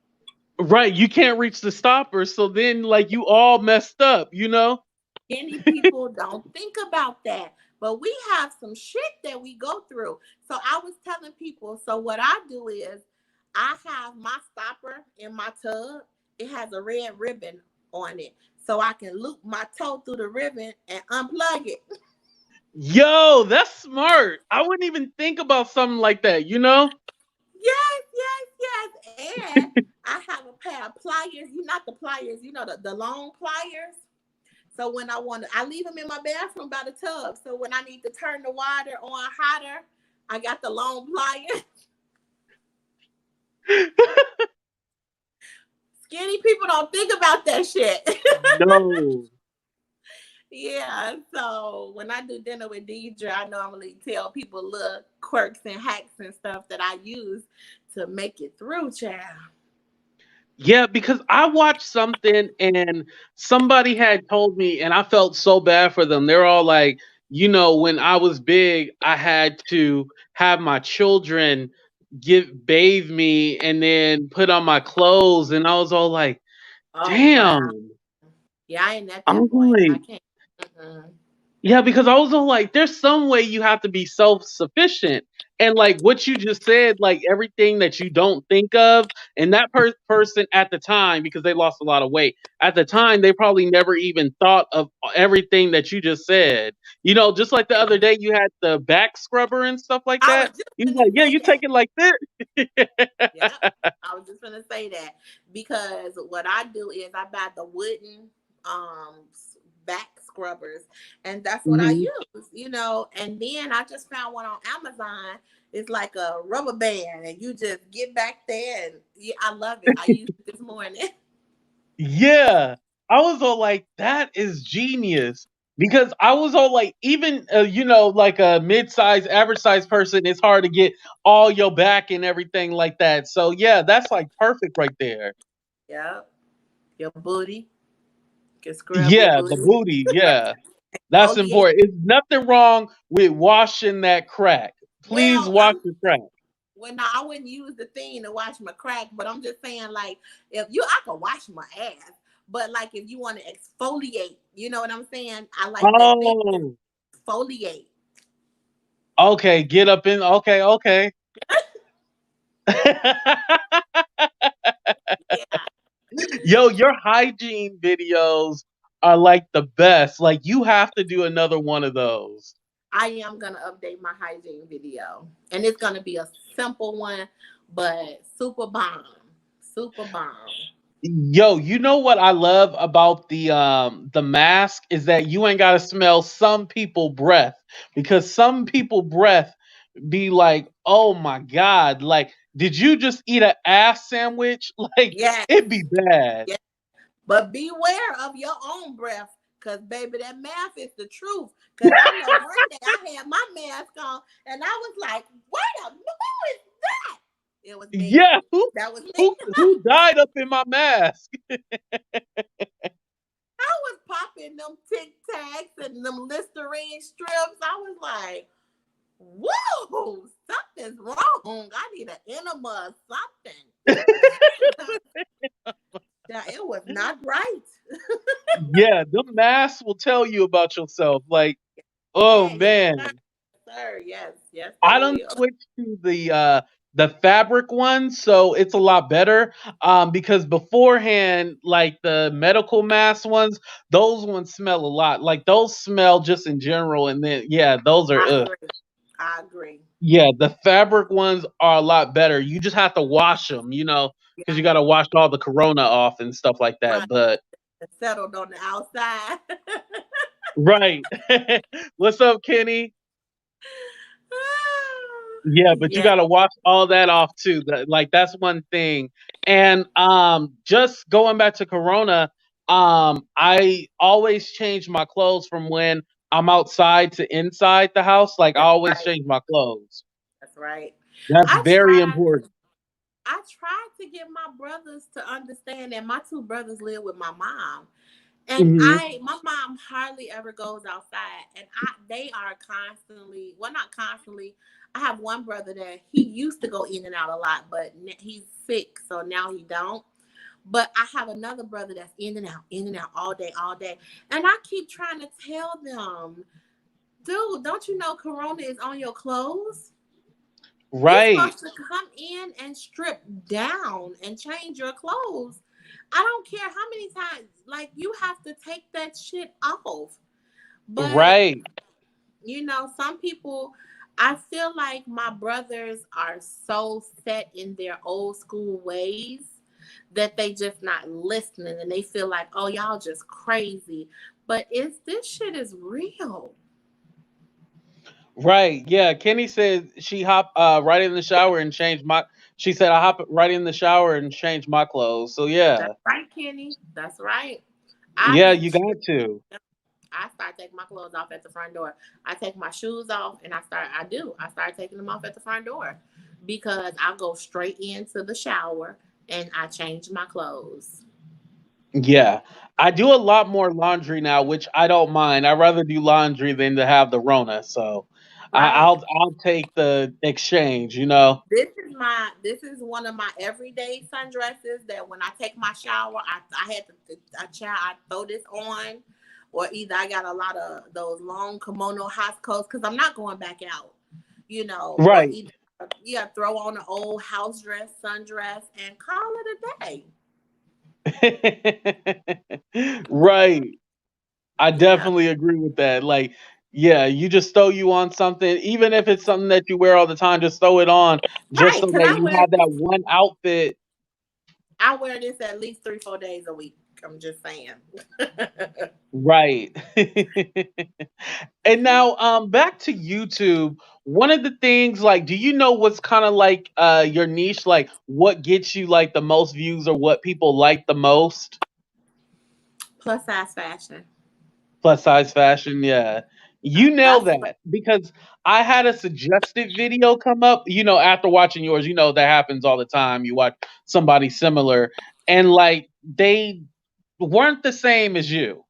A: Right, you can't reach the stopper, so then like you all messed up, you know?
B: Many people don't think about that, but we have some shit that we go through. So I was telling people, so what I do is I have my stopper in my tub. It has a red ribbon on it. So I can loop my toe through the ribbon and unplug it.
A: Yo, that's smart. I wouldn't even think about something like that, you know?
B: Yes, yes, yes. And I have a pair of pliers. Not the pliers, the long pliers. So when I leave them in my bathroom by the tub. So when I need to turn the water on hotter, I got the long pliers. Skinny people don't think about that shit.
A: No.
B: Yeah. So when I do dinner with Deidra, I normally tell people little quirks and hacks and stuff that I use to make it through, child.
A: Yeah, because I watched something and somebody had told me, and I felt so bad for them. They're all like, when I was big, I had to have my children bathe me and then put on my clothes, and I was all like,
B: Oh wow.
A: damn.
B: Yeah, I ain't at
A: I'm
B: that point. I
A: like,
B: can't. Mm-mm.
A: yeah, because I was all like, there's some way you have to be self sufficient. And like what you just said, like everything that you don't think of, and that person at the time, because they lost a lot of weight, at the time, they probably never even thought of everything that you just said. Just like the other day, you had the back scrubber and stuff like
B: I was
A: that.
B: just
A: You was
B: gonna
A: like, yeah,
B: say
A: you
B: that.
A: take it like this.
B: Yep. I was just gonna say that because what I do is I buy the wooden um back scrubbers, and that's what I
A: Mhm.
B: use. And then I just found one on Amazon. It's like a rubber band, and you just get back there, and yeah, I love it. I used it this morning.
A: Yeah. I was all like, that is genius. because I was all like, even like a mid-sized, average-sized person, it's hard to get all your back and everything like that. So yeah, that's like perfect right there.
B: Yeah, your booty. You can scrub your
A: Yeah, the
B: booty.
A: booty. Yeah, that's
B: Exfoliate.
A: important. It's nothing wrong with washing that crack. Please
B: Well,
A: wash your crack.
B: well, no, I wouldn't use the thing to wash my crack, but I'm just saying, like, if you, I could wash my ass, but like, if you want to exfoliate, you know what I'm saying? I like that thing to
A: Oh,
B: exfoliate.
A: okay. Get up in. Okay, okay.
B: Yeah,
A: Yo, your hygiene videos are like the best. Like you have to do another one of those.
B: I am gonna update my hygiene video, and it's gonna be a simple one, but super bomb, super bomb.
A: Yo, you know what I love about the mask is that you ain't gotta smell some people breath, because some people breath be like, oh my god, like did you just eat an ass sandwich? Like
B: Yes,
A: it'd be bad.
B: yes. But beware of your own breath, cause baby, that math is the truth. Cause I know one day I had my mask on, and I was like, "Wait a minute, who is that?" It was me.
A: Yeah, who
B: That was me.
A: who died up in my mask?
B: I was popping them Tic Tacs and them Listerine strips. I was like, "Whoa, something's wrong. I need an enema or something." Yeah, it was not right.
A: Yeah, the mask will tell you about yourself. Like, oh
B: Yeah, yes, sir.
A: man.
B: Sir, yes, yes, they
A: I don't
B: will.
A: switch to the fabric one, so it's a lot better. Because beforehand, like the medical mask ones, those ones smell a lot. Like those smell just in general, and then yeah, those are
B: I
A: ugh.
B: agree. I agree.
A: Yeah, the fabric ones are a lot better. You just have to wash them, because
B: Yeah,
A: you got to wash all the corona off and stuff like that.
B: right.
A: But
B: It's settled on the outside.
A: right, what's up, Kenny? Yeah, but you
B: Yeah,
A: gotta wash all that off too. Like that's one thing. And just going back to Corona, I always change my clothes from when I'm outside to inside the house. Like I
B: that's
A: always
B: right.
A: change my clothes.
B: That's right.
A: That's
B: I
A: very
B: tried.
A: important.
B: I tried to get my brothers to understand that my two brothers live with my mom. And
A: Hmm.
B: my mom hardly ever goes outside, and they are constantly, well, not constantly. I have one brother that he used to go in and out a lot, but he's sick, so now he don't. But I have another brother that's in and out all day, and I keep trying to tell them, dude, don't you know Corona is on your clothes? You're
A: Right,
B: supposed to come in and strip down and change your clothes. I don't care how many times, like, you have to take that shit off. But,
A: right,
B: some people, I feel like my brothers are so set in their old school ways that they just not listening, and they feel like, oh, y'all just crazy. But this shit is real.
A: right. Yeah, Kenny said she hop right in the shower and change my. She said I hop right in the shower and change my clothes. So
B: That's
A: yeah,
B: right, Kenny. That's right. I
A: yeah,
B: be
A: you got to.
B: I start taking my clothes off at the front door. I take my shoes off, and I start taking them off at the front door, because I go straight into the shower and I change my clothes.
A: Yeah. I do a lot more laundry now, which I don't mind. I'd rather do laundry than to have the Rona. So
B: Right.
A: I'll take the exchange.
B: This is one of my everyday sundresses that when I take my shower, I had to I throw this on, or either I got a lot of those long kimono hot coats because I'm not going back out, or
A: Right.
B: either, yeah, throw on an old house dress, sundress, and call it a day.
A: Right. I
B: Yeah,
A: definitely agree with that. Like, yeah, you just throw you on something, even if it's something that you wear all the time, just throw it on just
B: right.
A: so
B: Because
A: that you have that one outfit.
B: I wear this at least 3 4 days a week. I'm just saying.
A: Right. And now back to YouTube. One of the things, like, do you know what's kind of like your niche, like what gets you like the most views or what people like the most?
B: Plus size fashion.
A: Plus size fashion, yeah. You nailed
B: That's
A: that because I had a suggested video come up, after watching yours, that happens all the time. You watch somebody similar and like they weren't the same as you.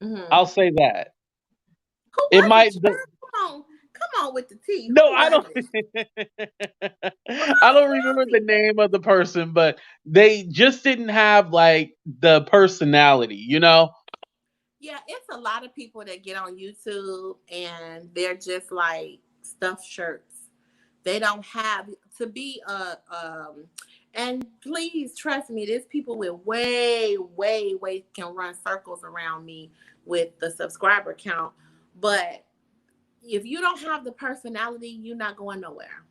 B: mhm.
A: I'll say that.
B: Who
A: It
B: was it,
A: might
B: child? Come on with the tea.
A: no,
B: Who
A: I
B: was
A: don't
B: it?
A: I don't
B: Who
A: remember
B: was
A: the
B: it?
A: name of the person, but they just didn't have like the personality.
B: Yeah, it's a lot of people that get on YouTube and they're just like stuffed shirts. They don't have to be and please trust me, there's people with way can run circles around me with the subscriber count. But if you don't have the personality, you're not going nowhere.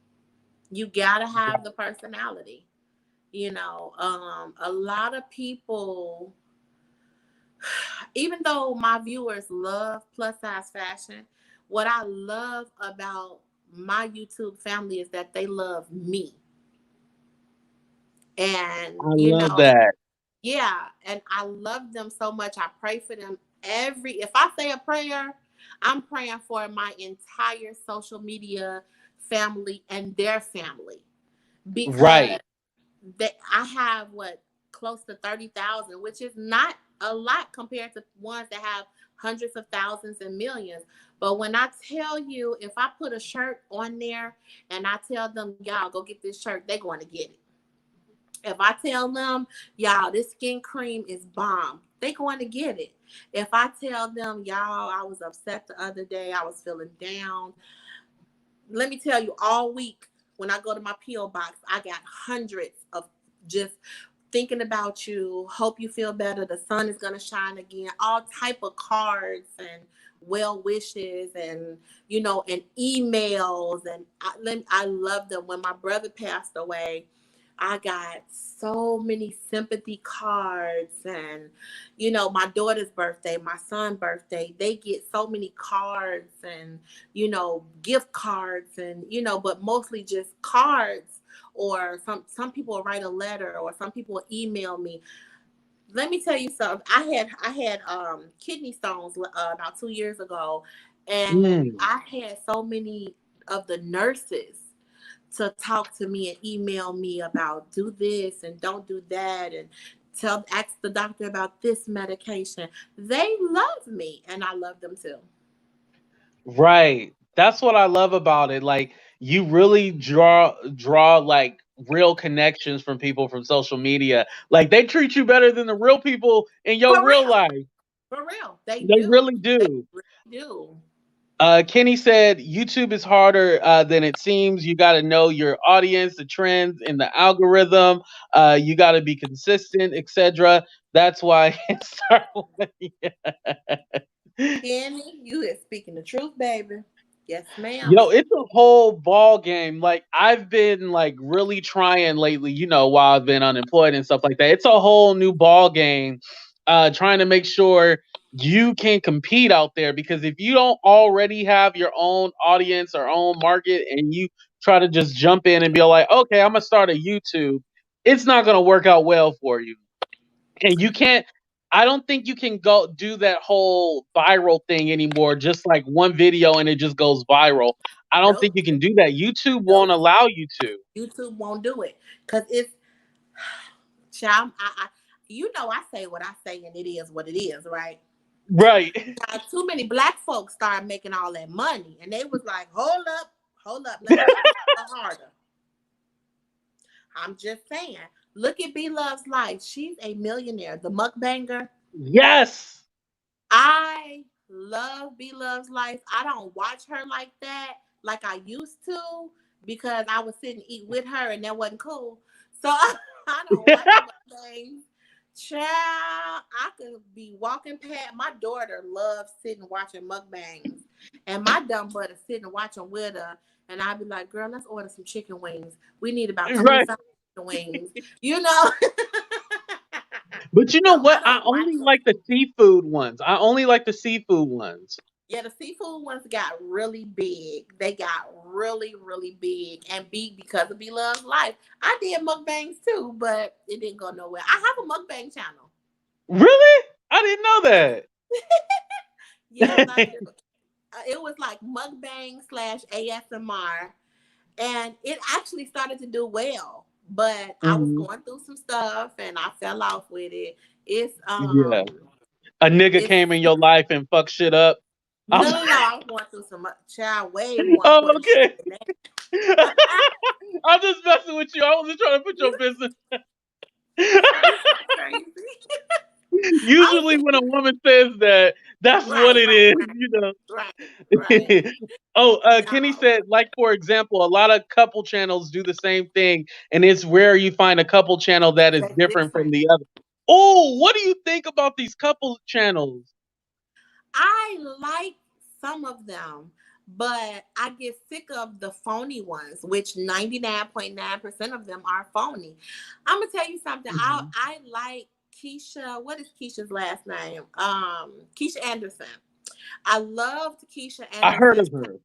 B: You gotta have the personality. A lot of people, even though my viewers love plus size fashion, what I love about my YouTube family is that they love me. And,
A: I love that.
B: yeah, and I love them so much. I pray for them if I say a prayer, I'm praying for my entire social media family and their family because
A: Right.
B: I have what, close to 30,000, which is not a lot compared to ones that have hundreds of thousands and millions. But when I tell you, if I put a shirt on there and I tell them, y'all go get this shirt, they're going to get it. If I tell them, y'all, this skin cream is bomb, they going to get it. If I tell them, y'all, I was upset the other day, I was feeling down, let me tell you, all week when I go to my PO box, I got hundreds of just thinking about you, hope you feel better, the sun is going to shine again, all type of cards and well wishes and and emails. And I love them. When my brother passed away, I got so many sympathy cards. And my daughter's birthday, my son's birthday, they get so many cards and gift cards. And but mostly just cards. Or some people will write a letter, or some people will email me. Let me tell you something. I had kidney stones about 2 years ago, and
A: Mm.
B: I had so many of the nurses to talk to me and email me about do this and don't do that, and ask the doctor about this medication. They love me, and I love them too.
A: Right. That's what I love about it. Like you really draw like real connections from people from social media. Like they treat you better than the real people in
B: For
A: your real
B: real,
A: life.
B: for real, they
A: They
B: do.
A: really
B: They
A: do.
B: really do.
A: Kenny said YouTube is harder than it seems. You got to know your audience, the trends, and the algorithm. You got to be consistent, etc. That's why it started.
B: Kenny, you is speaking the truth, baby. Yes, ma'am.
A: It's a whole ball game. Like I've been like really trying lately, while I've been unemployed and stuff like that. It's a whole new ball game. Trying to make sure you can compete out there because if you don't already have your own audience or own market and you try to just jump in and be like, okay, I'm gonna start a YouTube, it's not gonna work out well for you. And you can't I don't think you can go do that whole viral thing anymore, just like one video and it just goes viral. I don't think
B: Nope.
A: you can do that. YouTube won't
B: Nope.
A: allow you to.
B: YouTube won't do it because it's child. I say what I say, and it is what it is, right?
A: Right.
B: Too many black folks started making all that money, and they was like, hold up, let's make this a little harder. I'm just saying. Look at B Love's life. She's a millionaire. The mukbanger.
A: Yes.
B: I love B Love's life. I don't watch her like that, like I used to, because I would sit and eat with her, and that wasn't cool. So I don't watch the mukbangs. Child, I could be walking past. My daughter loves sitting watching mukbangs, and my dumb butt is sitting watching with her. And I'd be like, "Girl, let's order some chicken wings. We need about
A: Right.
B: 25 chicken wings." You know.
A: But you know
B: So I
A: what? I
B: don't watch
A: only
B: them.
A: like the seafood ones. I only like the seafood ones.
B: Yeah, the seafood ones got really big. They got really big and big because of Be Love's life. I did mukbangs too, but it didn't go nowhere. I have a mukbang channel.
A: Really? I didn't know that.
B: Yes, I do. It was like mukbang slash ASMR, and it actually started to do well. But I was
A: Mhm.
B: going through some stuff, and I fell off with it. It's
A: Yeah. A nigga
B: it's
A: came in your life and fucked shit up. I'm
B: no, no, no. I was going through some child way more
A: oh,
B: important shit
A: okay.
B: than that.
A: I'm just messing with you. I wasn't trying to put your business.
B: You so crazy. I was
A: Usually,
B: just
A: when a woman says that, that's what
B: right,
A: it
B: right,
A: is, you know.
B: right, right.
A: Oh, Kenny
B: No,
A: said, like, for example, a lot of couple channels do the same thing, and it's rare you find a couple channel that is
B: that's
A: different from
B: different.
A: the other. Oh, what do you think about these couple channels?
B: I like some of them, but I get sick of the phony ones, which 99.9% of them are phony. I'm gonna tell you something.
A: Mhm.
B: I like Keisha. What is Keisha's last name? Keisha Anderson. I loved Keisha
A: I heard
B: Anderson.
A: of her.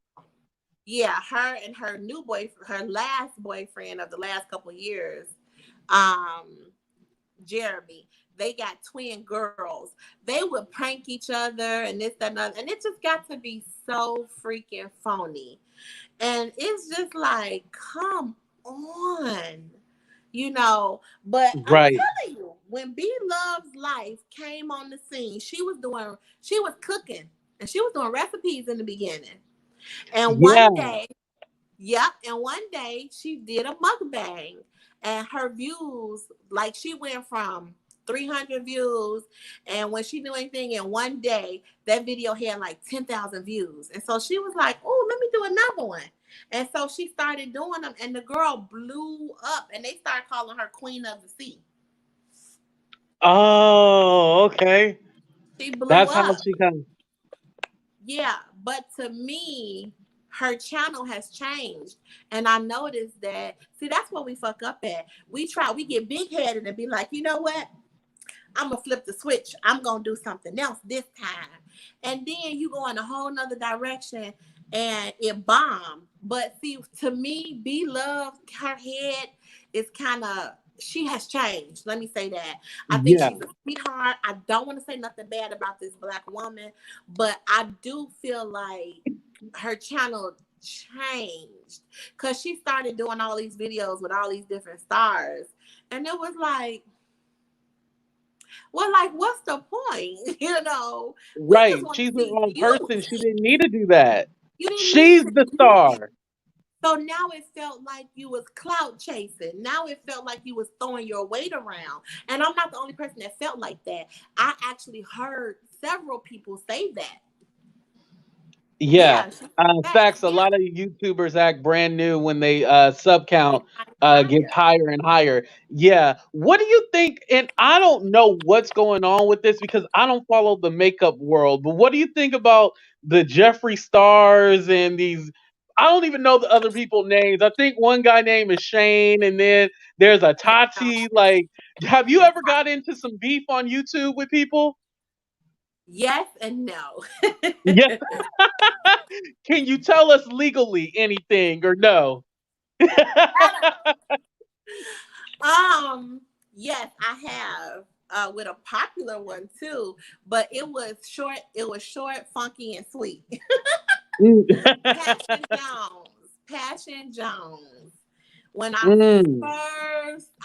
B: Yeah, her and her new boyfriend, her last boyfriend of the last couple of years, um, Jeremy. They got twin girls. They would prank each other and this, that, and other. And it just got to be so freaking phony. And it's just like, come on. You know, but I'm
A: Right.
B: telling you, when B Love's Life came on the scene, she was cooking and she was doing recipes in the beginning. And
A: Yeah.
B: one day, yep. And one day she did a mukbang and her views, like she went from 300 views. And when she knew anything in one day, that video had like 10,000 views. And so she was like, oh, let me do another one. And so she started doing them and the girl blew up and they started calling her Queen of the Sea.
A: Oh, okay.
B: She blew
A: That's how
B: up.
A: she kind
B: Yeah, but to me, her channel has changed. And I noticed that, see, that's what we fuck up at. We get big headed and be like, you know what? I'm gonna flip the switch. I'm gonna do something else this time. And then you go in a whole nother direction and it bombed. But see, to me, B Love, her head is kind of, she has changed. Let me say that. I think
A: yeah.
B: she's a sweetheart. I don't want to say nothing bad about this black woman, but I do feel like her channel changed because she started doing all these videos with all these different stars. And it was like, well, like, what's the point? You know, we just
A: Right.
B: want to
A: She's her
B: see
A: own
B: you.
A: person. She didn't need to do that.
B: You didn't need
A: She's
B: to
A: the
B: do that.
A: star.
B: So now it felt like you was clout chasing. Now it felt like you was throwing your weight around. And I'm not the only person that felt like that. I actually heard several people say that.
A: Yeah.
B: Yeah, she said that.
A: Facts. A
B: Yeah,
A: lot of YouTubers act brand new when they sub
B: get
A: count
B: higher
A: gets
B: and higher.
A: higher and higher. Yeah. What do you think? And I don't know what's going on with this because I don't follow the makeup world. But what do you think about the Jeffree Stars and these? I don't even know the other people names. I think one guy name is Shane, and then there's a
B: No,
A: Tati. Like, have you
B: yes,
A: ever got into some beef on YouTube with people?
B: yes and no.
A: Yeah. Can you tell us legally anything or no?
B: Um, yes, I have. With a popular one too, but it was short, funky, and sweet. Passion Jones. Passion Jones. When
A: Mm,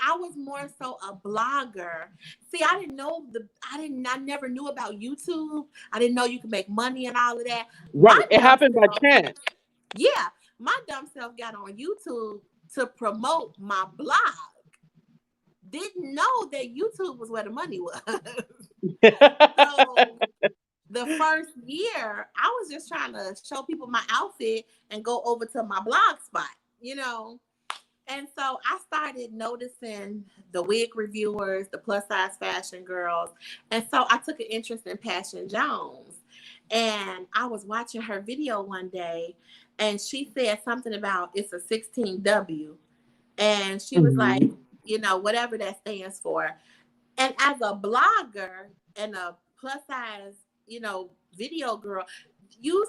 B: I was more so a blogger. See, I didn't know I never knew about YouTube. I didn't know you could make money and all of that. My
A: right. It
B: dumb
A: happened by
B: self,
A: chance.
B: yeah, my dumb self got on YouTube to promote my blog. Didn't know that YouTube was where the money was. So the first year, I was just trying to show people my outfit and go over to my blog spot, you know. And so I started noticing the wig reviewers, the plus size fashion girls. And so I took an interest in Passion Jones. And I was watching her video one day and she said something about it's a 16W. And she was like,
A: Mhm.
B: you know, whatever that stands for. And as a blogger and a plus size, you know, video girl, you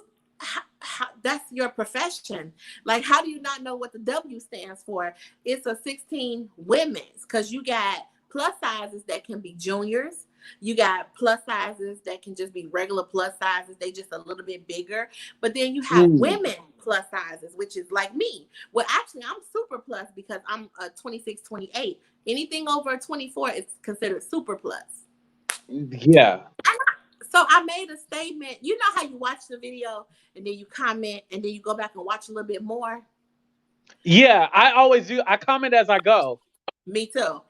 B: that's your profession. Like, how do you not know what the W stands for? It's a 16 women's because you got plus sizes that can be juniors. You got plus sizes that can just be regular plus sizes. They just a little bit bigger. But then you have women plus sizes, which is like me. Well, actually, I'm super plus because I'm a 26, 28. Anything over a 24 is considered super plus.
C: Yeah.
B: So I made a statement. You know how you watch the video and then you comment and then you go back and watch a little bit more?
C: Yeah, I always do. I comment as I go.
B: Me too.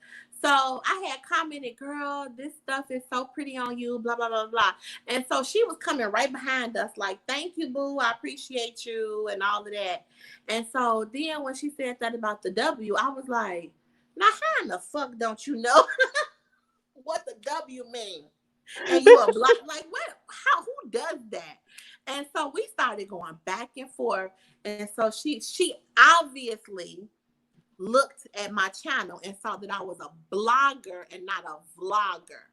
B: So I had commented, girl, this stuff is so pretty on you, blah, blah, blah, blah. And so she was coming right behind us like, thank you, boo. I appreciate you and all of that. And so then when she said that about the W, I was like, now how in the fuck don't you know what the W means? And you are like, what? How? Who does that? And so we started going back and forth. And so she obviously looked at my channel and saw that I was a blogger and not a vlogger.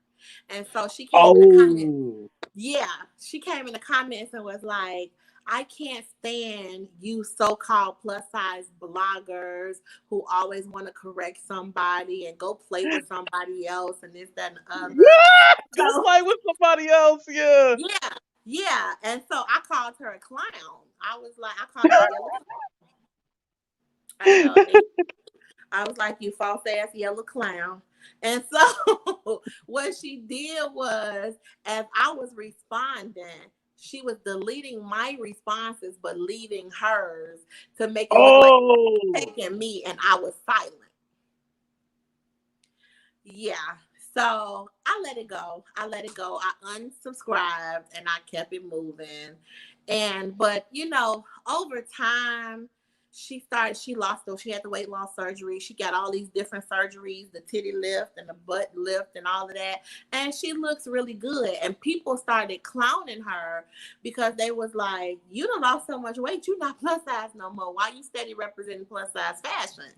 B: And so she came in the comments. Yeah, she came in the comments and was like, I can't stand you so-called plus size bloggers who always want to correct somebody and go play with somebody else and this, that, and the other.
C: Yeah, go play with somebody else. Yeah.
B: Yeah. And so I called her a clown. I was like, I called her a yellow clown. I was like, you false ass yellow clown. And so what she did was, as I was responding, she was deleting my responses, but leaving hers to make it look like she was taking me and I was silent. Yeah. So I let it go. I unsubscribed and I kept it moving. But over time, she lost those. She had the weight loss surgery. She got all these different surgeries, the titty lift and the butt lift and all of that. And she looks really good. And people started clowning her because they was like, you done lost so much weight. You're not plus size no more. Why you steady representing plus size fashion?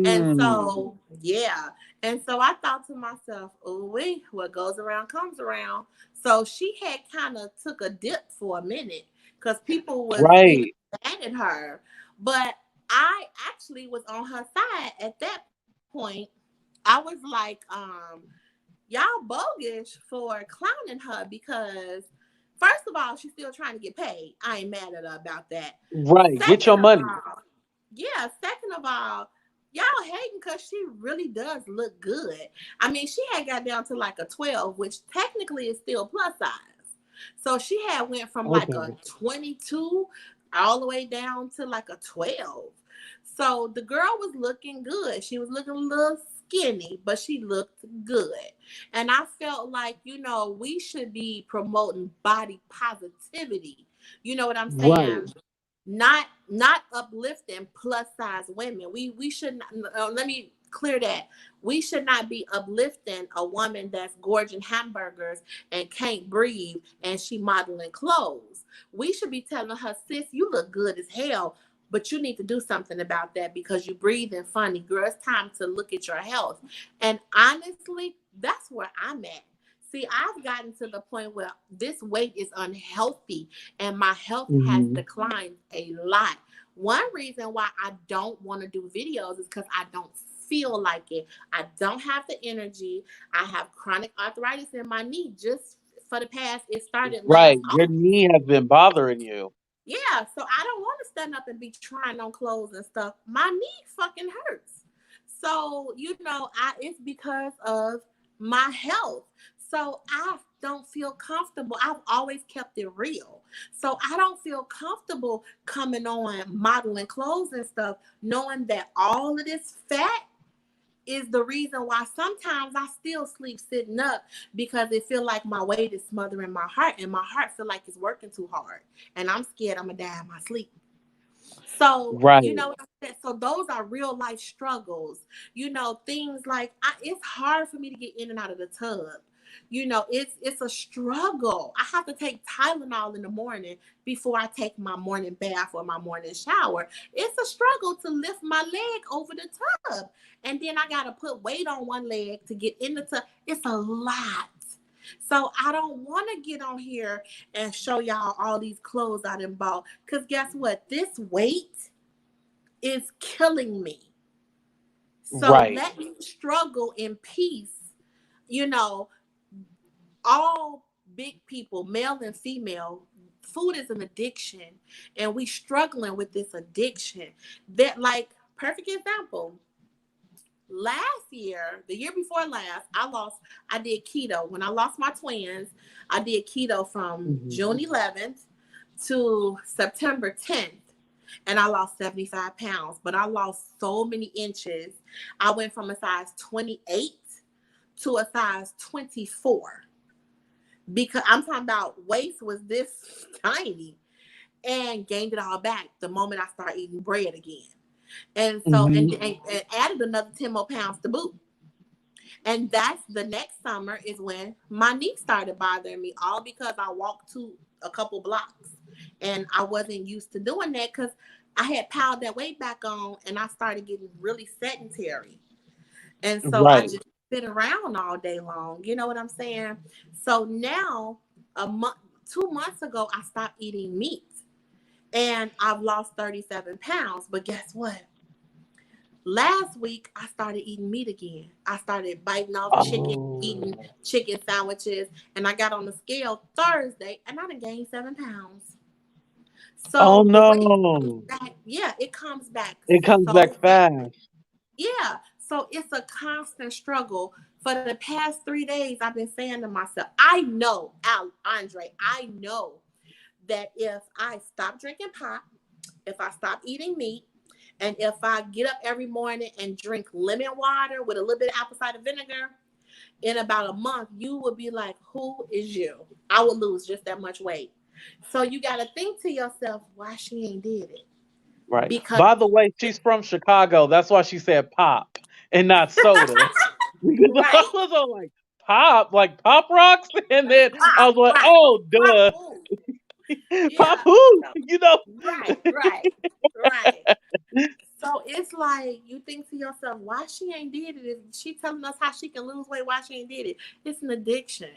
B: And so, yeah. And so I thought to myself, oh, what goes around comes around. So she had kind of took a dip for a minute because people was mad at her. But I actually was on her side at that point. I was like, y'all bogus for clowning her because, first of all, she's still trying to get paid. I ain't mad at her about that.
C: Right. Get your money.
B: Second of all, y'all hating because she really does look good. I mean, she had got down to like a 12, which technically is still plus size. So she had went from like a 22 all the way down to like a 12. So the girl was looking good. She was looking a little skinny, but she looked good. And I felt like, we should be promoting body positivity. You know what I'm saying? Not uplifting plus size women. We should not, let me clear that. We should not be uplifting a woman that's gorging hamburgers and can't breathe and she modeling clothes. We should be telling her, sis, you look good as hell, but you need to do something about that because you breathing funny. Girl, it's time to look at your health. And honestly, that's where I'm at. See, I've gotten to the point where this weight is unhealthy and my health has declined a lot. One reason why I don't want to do videos is because I don't feel like it. I don't have the energy. I have chronic arthritis in my knee just for the past, it started last
C: Your knee has been bothering you.
B: Yeah, so I don't want to stand up and be trying on clothes and stuff. My knee fucking hurts. So, it's because of my health. So I don't feel comfortable. I've always kept it real. So I don't feel comfortable coming on modeling clothes and stuff, knowing that all of this fat is the reason why sometimes I still sleep sitting up because it feel like my weight is smothering my heart and my heart feel like it's working too hard and I'm scared I'm gonna die in my sleep. So, you know what I'm saying? So those are real life struggles. Things like it's hard for me to get in and out of the tub. It's a struggle. I have to take Tylenol in the morning before I take my morning bath or my morning shower. It's a struggle to lift my leg over the tub. And then I got to put weight on one leg to get in the tub. It's a lot. So I don't want to get on here and show y'all all these clothes I done bought. Because guess what? This weight is killing me. So let me struggle in peace. all big people, male and female, food is an addiction, and we struggling with this addiction. That, like, perfect example. Last year, the year before last, I did keto. When I lost my twins, I did keto from June 11th to September 10th. And I lost 75 pounds, but I lost so many inches. I went from a size 28 to a size 24, because I'm talking about waist was this tiny, and gained it all back the moment I started eating bread again. And so, and added another 10 more pounds to boot. And that's the next summer is when my knee started bothering me, all because I walked to a couple blocks. And I wasn't used to doing that because I had piled that weight back on, and I started getting really sedentary. And so I just sit around all day long. You know what I'm saying? So now, 2 months ago, I stopped eating meat, and I've lost 37 pounds. But guess what? Last week, I started eating meat again. I started biting off chicken, eating chicken sandwiches, and I got on the scale Thursday, and I done gained 7 pounds. So the weight comes back, it comes back.
C: It comes
B: so
C: back fast.
B: Yeah. So it's a constant struggle. For the past 3 days, I've been saying to myself, I know, Andre, I know that if I stop drinking pop, if I stop eating meat, and if I get up every morning and drink lemon water with a little bit of apple cider vinegar, in about a month, you will be like, who is you? I will lose just that much weight. So you got to think to yourself, why she ain't did it?
C: Right.
B: Because
C: By the way, she's from Chicago. That's why she said pop and not soda. Because I
B: right,
C: was all like, pop? Like Pop Rocks? And then I
B: pop,
C: was like,
B: right,
C: oh,
B: pop
C: duh.
B: food.
C: Pop
B: Yeah.
C: who?
B: So,
C: You know?
B: right. So it's like you think to yourself, why she ain't did it? If she telling us how she can lose weight, why she ain't did it? It's an addiction.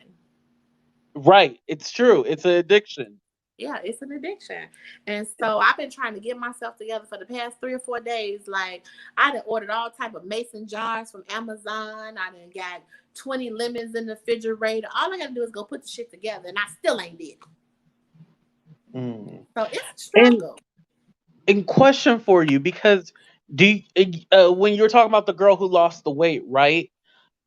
C: Right. It's true. It's an addiction.
B: Yeah, it's an addiction. And so I've been trying to get myself together for the past 3 or 4 days. Like, I done ordered all type of mason jars from Amazon. I done got 20 lemons in the refrigerator. All I gotta do is go put the shit together, and I still ain't did it.
C: Mm.
B: So it's a
C: And
B: struggle.
C: question for you, because when you're talking about the girl who lost the weight, right?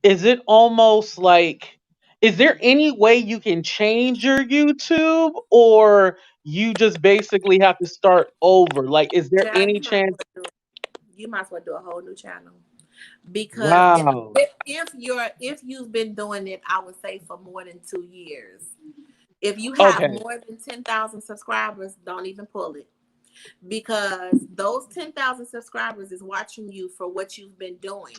C: Is it almost like, is there any way you can change your YouTube, or you just basically have to start over? Like, is there
B: Child,
C: any chance?
B: you might as well do a whole new channel. Because
C: Wow.
B: if you've been doing it, I would say for more than 2 years. If you have
C: Okay.
B: more than 10,000 subscribers, don't even pull it. Because those 10,000 subscribers is watching you for what you've been doing.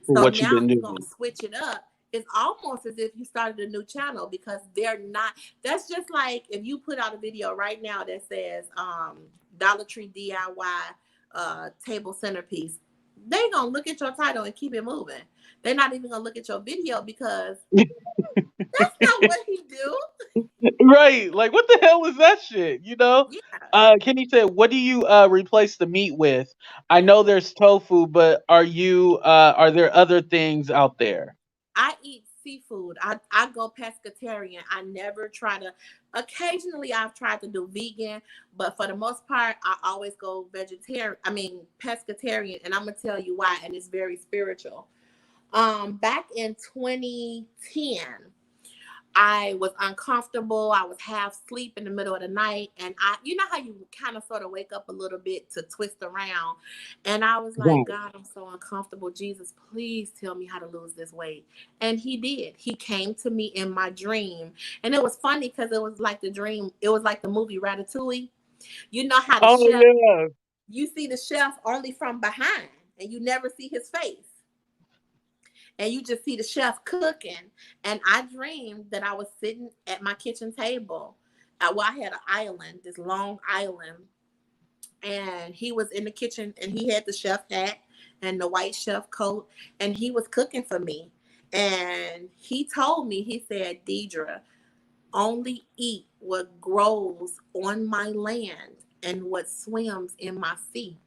C: For
B: So
C: what you've
B: now
C: been
B: you're going to
C: doing.
B: switch it up. It's almost as if you started a new channel, because they're not. That's just like if you put out a video right now that says Dollar Tree DIY table centerpiece. They going to look at your title and keep it moving. They're not even going to look at your video, because that's not what he do.
C: Right. Like, what the hell is that shit? You know?
B: Yeah.
C: Kenny said, what do you replace the meat with? I know there's tofu, but are there other things out there?
B: I eat seafood. I go pescatarian. I never try to. Occasionally, I've tried to do vegan, but for the most part, I always go vegetarian. I mean, pescatarian, and I'm gonna tell you why. And it's very spiritual. Back in 2010, I was uncomfortable. I was half asleep in the middle of the night. And you know how you kind of sort of wake up a little bit to twist around. And I was like,
C: Right.
B: God, I'm so uncomfortable. Jesus, please tell me how to lose this weight. And he did. He came to me in my dream. And it was funny because it was like the dream. It was like the movie Ratatouille. You know how the
C: Oh,
B: chef,
C: yeah.
B: you see the chef only from behind, and you never see his face, and you just see the chef cooking. And I dreamed that I was sitting at my kitchen table. I had an island, this long island, and he was in the kitchen, and he had the chef hat and the white chef coat, and he was cooking for me. And he told me, he said, Deidra, only eat what grows on my land and what swims in my sea.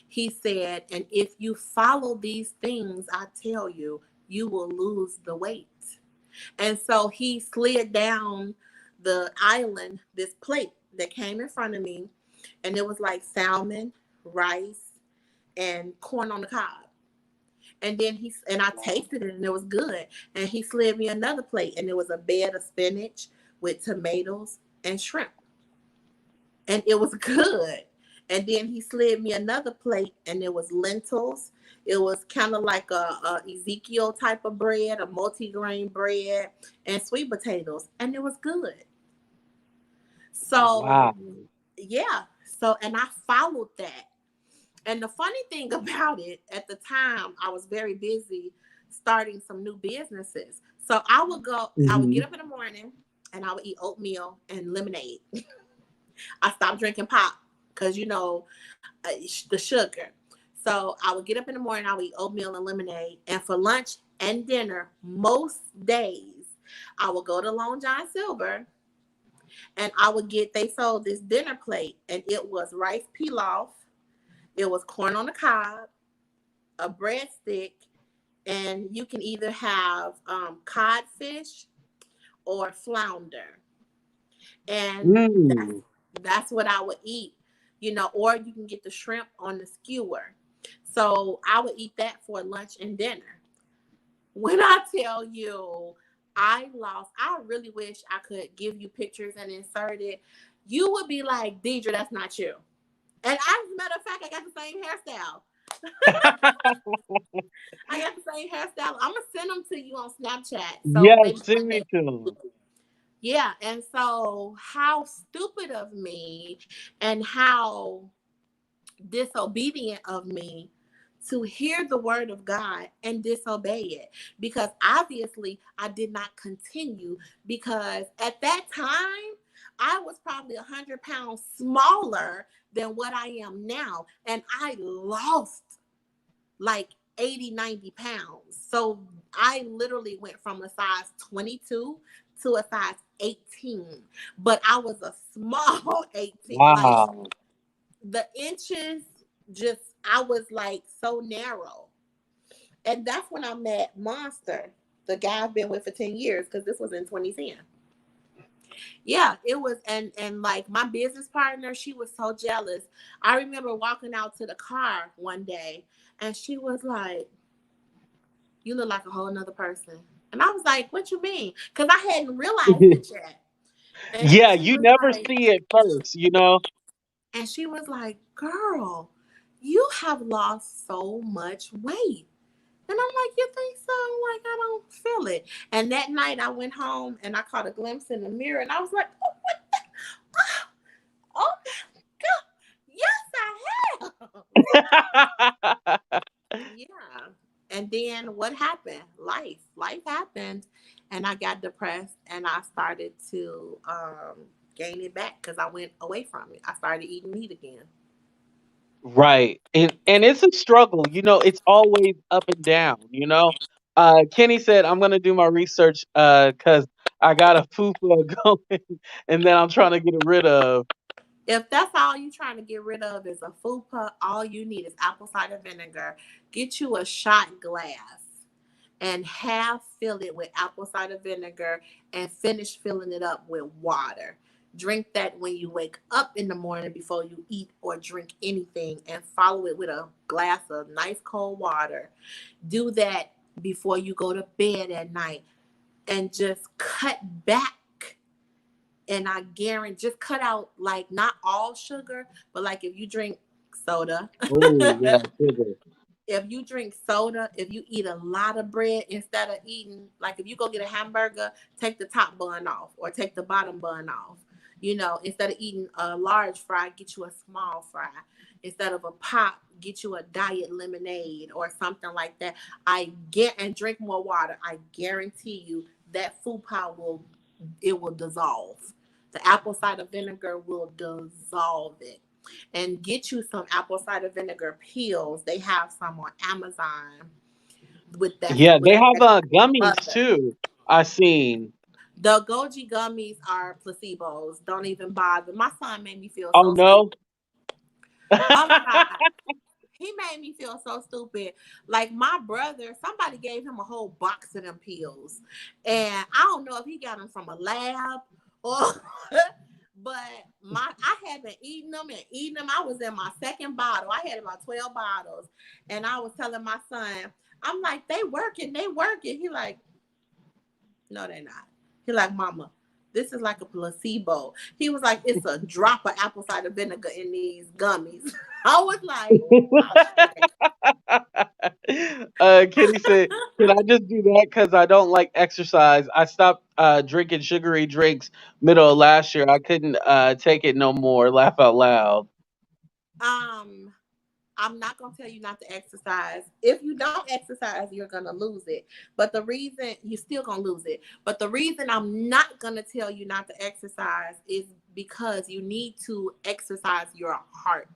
B: He said, and if you follow these things, I tell you, you will lose the weight. And so he slid down the island, this plate that came in front of me, and it was like salmon, rice, and corn on the cob. And then I tasted it and it was good. And he slid me another plate and it was a bed of spinach with tomatoes and shrimp. And it was good. And then he slid me another plate and it was lentils. It was kind of like a Ezekiel type of bread, a multi-grain bread, and sweet potatoes. And it was good. So
C: Wow.
B: yeah. So and I followed that. And the funny thing about it, at the time, I was very busy starting some new businesses. So I would get
C: Hmm.
B: up in the morning and I would eat oatmeal and lemonade. I stopped drinking pop because, the sugar. So I would get up in the morning, I would eat oatmeal and lemonade. And for lunch and dinner, most days, I would go to Long John Silver and they sold this dinner plate and it was rice pilaf, it was corn on the cob, a breadstick, and you can either have codfish or flounder, and
C: Mm.
B: that's what I would eat, or you can get the shrimp on the skewer. So I would eat that for lunch and dinner. When I tell you I really wish I could give you pictures and insert it. You would be like, Deidra, that's not you. And as a matter of fact, I got the same hairstyle. I got the same hairstyle. I'm gonna send them to you on Snapchat. So
C: Yes,
B: maybe
C: send
B: one
C: me
B: day.
C: to 'em.
B: Yeah, and so how stupid of me and how disobedient of me to hear the word of God and disobey it, because obviously I did not continue, because at that time I was probably 100 pounds smaller than what I am now, and I lost like 80, 90 pounds. So I literally went from a size 22 to a size 18, but I was a small 18. Like
C: Wow.
B: the inches, just, I was like so narrow. And that's when I met Monster, the guy I've been with for 10 years, because this was in 2010. Yeah, it was. And like my business partner, she was so jealous. I remember walking out to the car one day and she was like, you look like a whole nother person. And I was like, what you mean? Because I hadn't realized it yet. And
C: Yeah,
B: she
C: you
B: was
C: never
B: like,
C: see it first, you know?
B: girl, you have lost so much weight. And I'm like, you think so? I'm like, I don't feel it. And that night I went home and I caught a glimpse in the mirror and I was like, oh, what the? Oh, God. Yes, I have. Yeah. And then what happened? Life happened. And I got depressed and I started to gain it back because I went away from it. I started eating meat again.
C: Right. And it's a struggle, it's always up and down, you know. Kenny said I'm gonna do my research because I got a fupa going and then I'm trying to get it rid of.
B: If that's all you're trying to get rid of is a fupa, all you need is apple cider vinegar. Get you a shot glass and half fill it with apple cider vinegar and finish filling it up with water. Drink that when you wake up in the morning before you eat or drink anything, and follow it with a glass of nice cold water. Do that before you go to bed at night and just cut back. And I guarantee, just cut out, like, not all sugar, but like if you drink soda,
C: Oh yeah, sugar.
B: if you eat a lot of bread, instead of eating, like if you go get a hamburger, take the top bun off or take the bottom bun off. Instead of eating a large fry, get you a small fry. Instead of a pop, get you a diet lemonade or something like that. And drink more water. I guarantee you that food power will dissolve. The apple cider vinegar will dissolve it. And get you some apple cider vinegar pills. They have some on Amazon with that
C: Yeah, they
B: with
C: have
B: that
C: gummies
B: mother.
C: too. I seen.
B: The Goji gummies are placebos. Don't even bother. My son made me feel
C: Oh
B: so stupid.
C: no.
B: Oh my God. He made me feel so stupid. Like my brother, somebody gave him a whole box of them pills. And I don't know if he got them from a lab or but I had been eating them and eating them. I was in my second bottle. I had about 12 bottles. And I was telling my son, I'm like, they working, they working. He like, no, they're not. He like, mama, this is like a placebo. He was like, it's a drop of apple cider vinegar in these gummies. I was like,
C: Kitty said, "Can I just do that because I don't like exercise? I stopped drinking sugary drinks middle of last year. I couldn't take it no more. Laugh out loud."
B: um, I'm not going to tell you not to exercise. If you don't exercise, you're going to lose it. But the reason you're still going to lose it. But the reason I'm not going to tell you not to exercise is because you need to exercise your heart.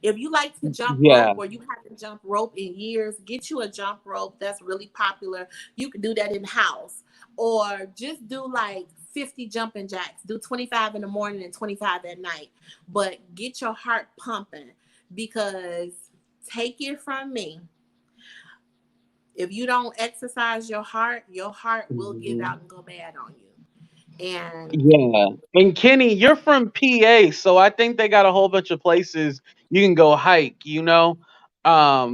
B: If you like to jump rope
C: Yeah,
B: or you haven't jumped rope in years, get you a jump rope that's really popular. You can do that in the house or just do like 50 jumping jacks. Do 25 in the morning and 25 at night. But get your heart pumping because take it from me. If you don't exercise your heart will give
C: mhm,
B: out and go bad on you. And
C: yeah. And Kenny, you're from PA, so I think they got a whole bunch of places you can go hike.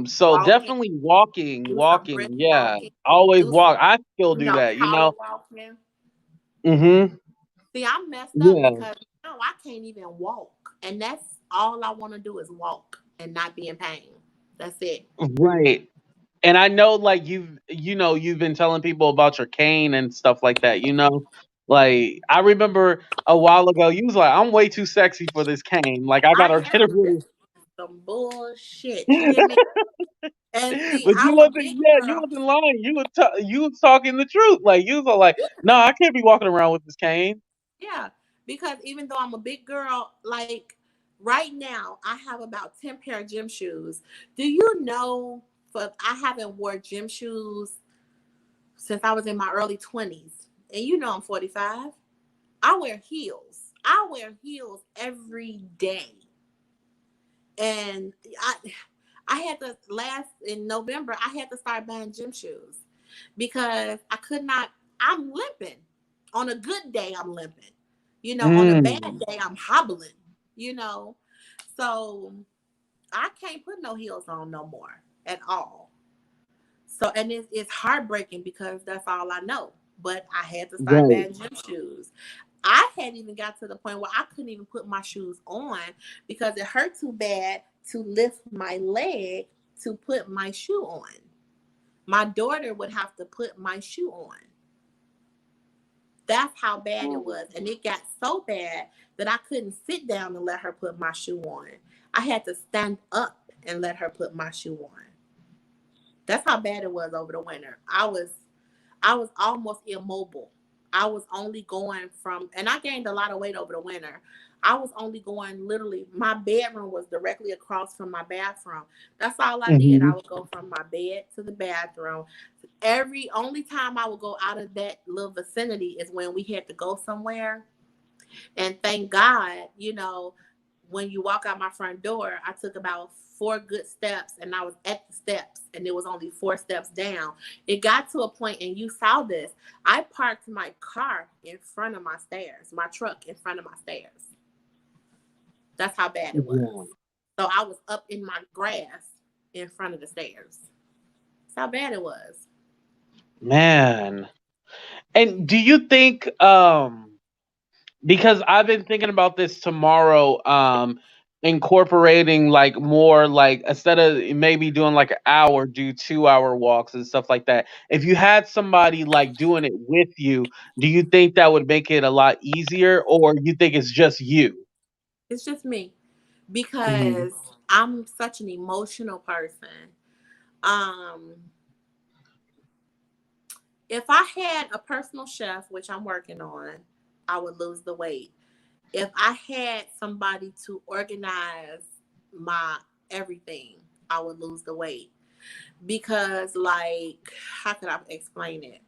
C: So
B: walking,
C: definitely walking,
B: do some
C: walking.
B: brisk
C: Yeah,
B: walking,
C: always
B: do some,
C: walk. I still do that.
B: power walking.
C: Mm-hmm.
B: See, I'm messed up
C: Yeah.
B: because now I can't even walk. And that's all I want to do is walk and not be in pain. That's it.
C: Right. And I know like you've been telling people about your cane and stuff like that. Like I remember a while ago you was like, I'm way too sexy for this cane. Like I
B: I
C: gotta get a
B: am. This
C: really
B: is some bullshit. You hear me? And see,
C: but
B: I'm a big
C: you
B: girl.
C: wasn't lying. You was talking the truth. Like you was all like, no, I can't be walking around with this cane.
B: Yeah, because even though I'm a big girl, like right now, I have about 10 pair of gym shoes. Do you know? For I haven't wore gym shoes since I was in my early 20s, and you know I'm 45. I wear heels. I wear heels every day, and I had to last in November. I had to start buying gym shoes because I could not. I'm limping. On a good day, I'm limping. On a bad
C: Mm,
B: day, I'm hobbling. You know, so I can't put no heels on no more at all. So and it's heartbreaking because that's all I know. But I had to start
C: right.
B: buying gym shoes. I hadn't even got to the point where I couldn't even put my shoes on because it hurt too bad to lift my leg to put my shoe on. My daughter would have to put my shoe on. That's how bad it was. And it got so bad that I couldn't sit down and let her put my shoe on. I had to stand up and let her put my shoe on. That's how bad it was over the winter. I was almost immobile. I was only going from, and I gained a lot of weight over the winter. I was only going literally, my bedroom was directly across from my bathroom. That's all I did. I
C: Hmm.
B: would go from my bed to the bathroom. Every only time I would go out of that little vicinity is when we had to go somewhere. And thank God, when you walk out my front door, I took about 4 good steps and I was at the steps and it was only 4 steps down. It got to a point, and you saw this. I parked my car in front of my stairs, my truck in front of my stairs. That's how bad it was.
C: Yeah.
B: So I was up in my grass in front of the stairs. That's how bad it was.
C: Man. And do you think because I've been thinking about this tomorrow, incorporating like more like instead of maybe doing like an hour, do 2 hour walks and stuff like that. If you had somebody like doing it with you, do you think that would make it a lot easier, or you think it's just you?
B: It's just me
C: Hmm.
B: because I'm such an emotional person. Um, if I had a personal chef, which I'm working on, I would lose the weight. If I had somebody to organize my everything, I would lose the weight. Because, like, how could I explain it?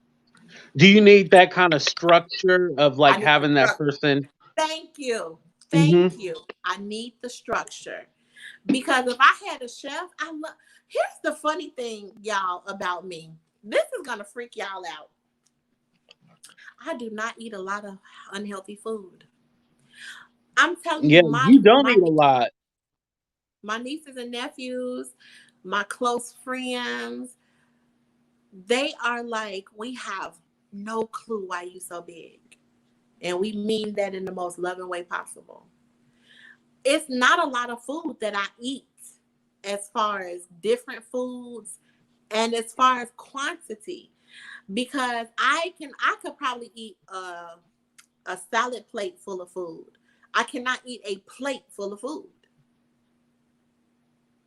C: Do you need that kind of structure of
B: I
C: like
B: need the
C: having that
B: structure.
C: person?
B: Thank you. Thank
C: Hmm.
B: you. I need the structure Because if I had a chef, I love. Here's the funny thing, y'all, about me. This is gonna freak y'all out. I do not eat a lot of unhealthy food. I'm telling
C: Yeah,
B: you,
C: you don't eat a lot.
B: my nieces and nephews, my close friends, they are like, we have no clue why you so big. And we mean that in the most loving way possible. It's not a lot of food that I eat as far as different foods and as far as quantity, because I could probably eat a salad plate full of food. I cannot eat a plate full of food.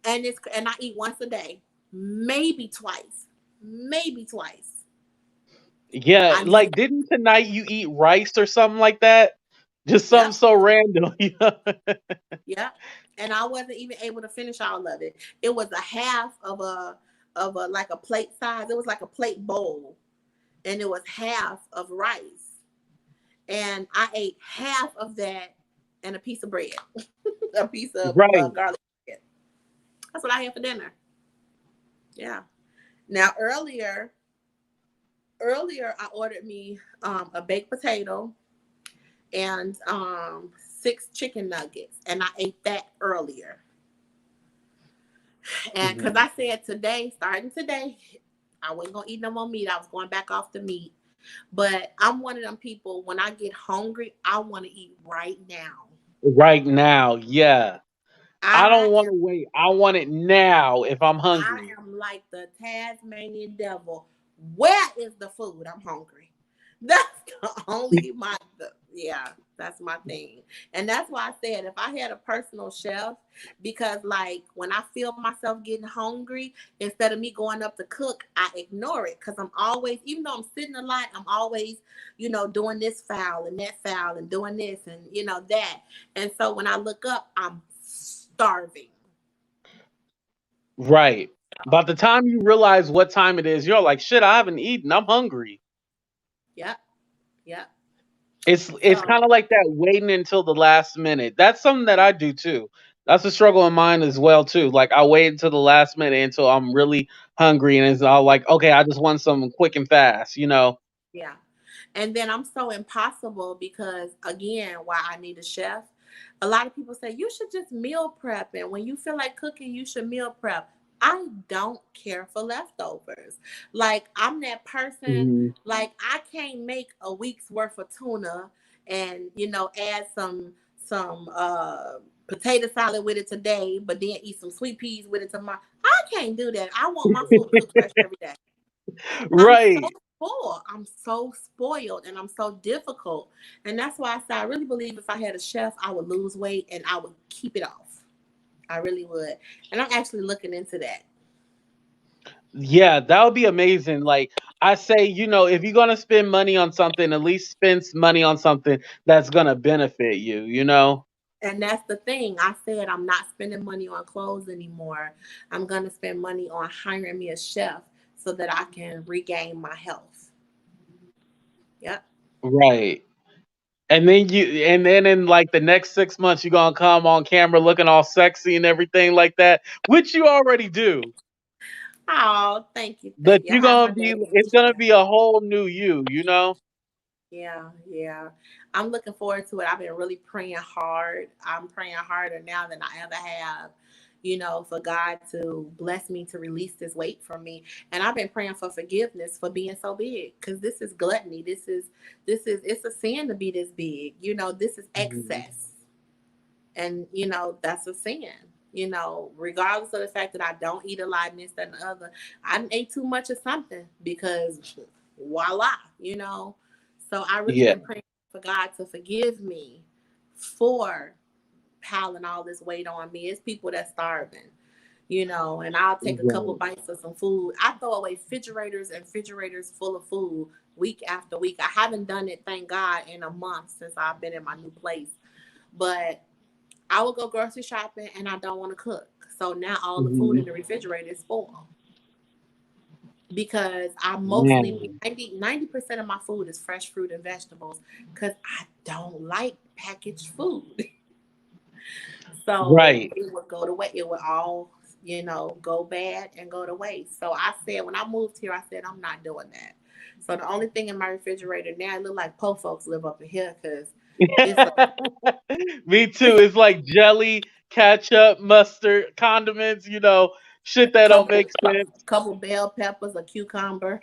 B: And I eat once a day, maybe twice, maybe twice.
C: Yeah,
B: I need,
C: like didn't tonight you eat rice or something like that? Just something
B: yep,
C: so random.
B: yep. And I wasn't even able to finish all of it. It was a half of a like a plate size. It was like a plate bowl, and it was half of rice. And I ate half of that and a piece of bread, a piece of
C: Right.
B: garlic bread. That's what I had for dinner. Yeah. Now earlier I ordered me a baked potato and 6 chicken nuggets, and I ate that earlier. And because
C: Mhm.
B: I said today, starting today, I wasn't gonna eat no more meat. I was going back off the meat. But I'm one of them people. When I get hungry, I want to eat right now.
C: Right now, yeah. I
B: I
C: don't want
B: am
C: to wait. I want it now if I'm
B: I
C: hungry.
B: am like the Tasmanian devil. Where is the food? I'm hungry. That's the only yeah, that's my thing. And that's why I said if I had a personal chef, because like when I feel myself getting hungry, instead of me going up to cook, I ignore it because I'm always, even though I'm sitting a lot, I'm always, doing this foul and that foul and doing this and that. And so when I look up, I'm starving.
C: Right. By the time you realize what time it is, you're like, shit, I haven't eaten. I'm hungry.
B: Yep. Yep.
C: It's
B: So
C: kind of like that waiting until the last minute. That's something that I do too. That's a struggle of mine as well too. Like I wait until the last minute until I'm really hungry and it's all like, okay, I just want something quick and fast.
B: yeah. And then I'm so impossible because again, why I need a chef. A lot of people say you should just meal prep, and when you feel like cooking, you should meal prep. I don't care for leftovers. Like I'm that person.
C: Mhm.
B: Like I can't make a week's worth of tuna and add some potato salad with it today, but then eat some sweet peas with it tomorrow. I can't do that. I want my food cooked fresh every day. I'm so
C: Right.
B: spoiled. I'm so spoiled and I'm so difficult. And that's why I say I really believe if I had a chef, I would lose weight and I would keep it off. I really would. And I'm actually looking into that.
C: Yeah, that would be amazing. Like I say, if you're gonna spend money on something, at least spend money on something that's gonna benefit you.
B: And that's the thing. I said I'm not spending money on clothes anymore. I'm going to spend money on hiring me a chef so that I can regain my health. Yep.
C: Right. And then in like the next 6 months, you're gonna come on camera looking all sexy and everything like that, which you already do.
B: Oh, thank you.
C: But
B: Thank you. I
C: you're
B: have
C: gonna
B: my
C: be
B: days for
C: it's gonna
B: sure.
C: be a whole new you.
B: Yeah, yeah. I'm looking forward to it. I've been really praying hard. I'm praying harder now than I ever have, for God to bless me to release this weight from me. And I've been praying for forgiveness for being so big because this is gluttony. It's a sin to be this big. This is
C: Mhm.
B: excess. And, that's a sin. Regardless of the fact that I don't eat a lot and this, that, and the other, I ate too much of something because voila, So I really
C: Yeah.
B: been praying for God to forgive me for piling all this weight on me. It's people that's starving, and I'll take a couple
C: Right.
B: bites of some food. I throw away refrigerators and refrigerators full of food week after week. I haven't done it, thank God, in a month since I've been in my new place. But I will go grocery shopping and I don't want to cook. So now all the food in
C: Mhm.
B: the refrigerator is spoiled because I mostly
C: Man.
B: 90% of my food is fresh fruit and vegetables because I don't like packaged food. So
C: Right.
B: it would go to waste. It would all, go bad and go to waste. So I said, when I moved here, I said, I'm not doing that. So the only thing in my refrigerator now, it look like po folks live up in here because it's a,
C: Me too.
B: it's
C: It's like jelly, ketchup, mustard, condiments, shit that don't make
B: couple bell peppers, a cucumber,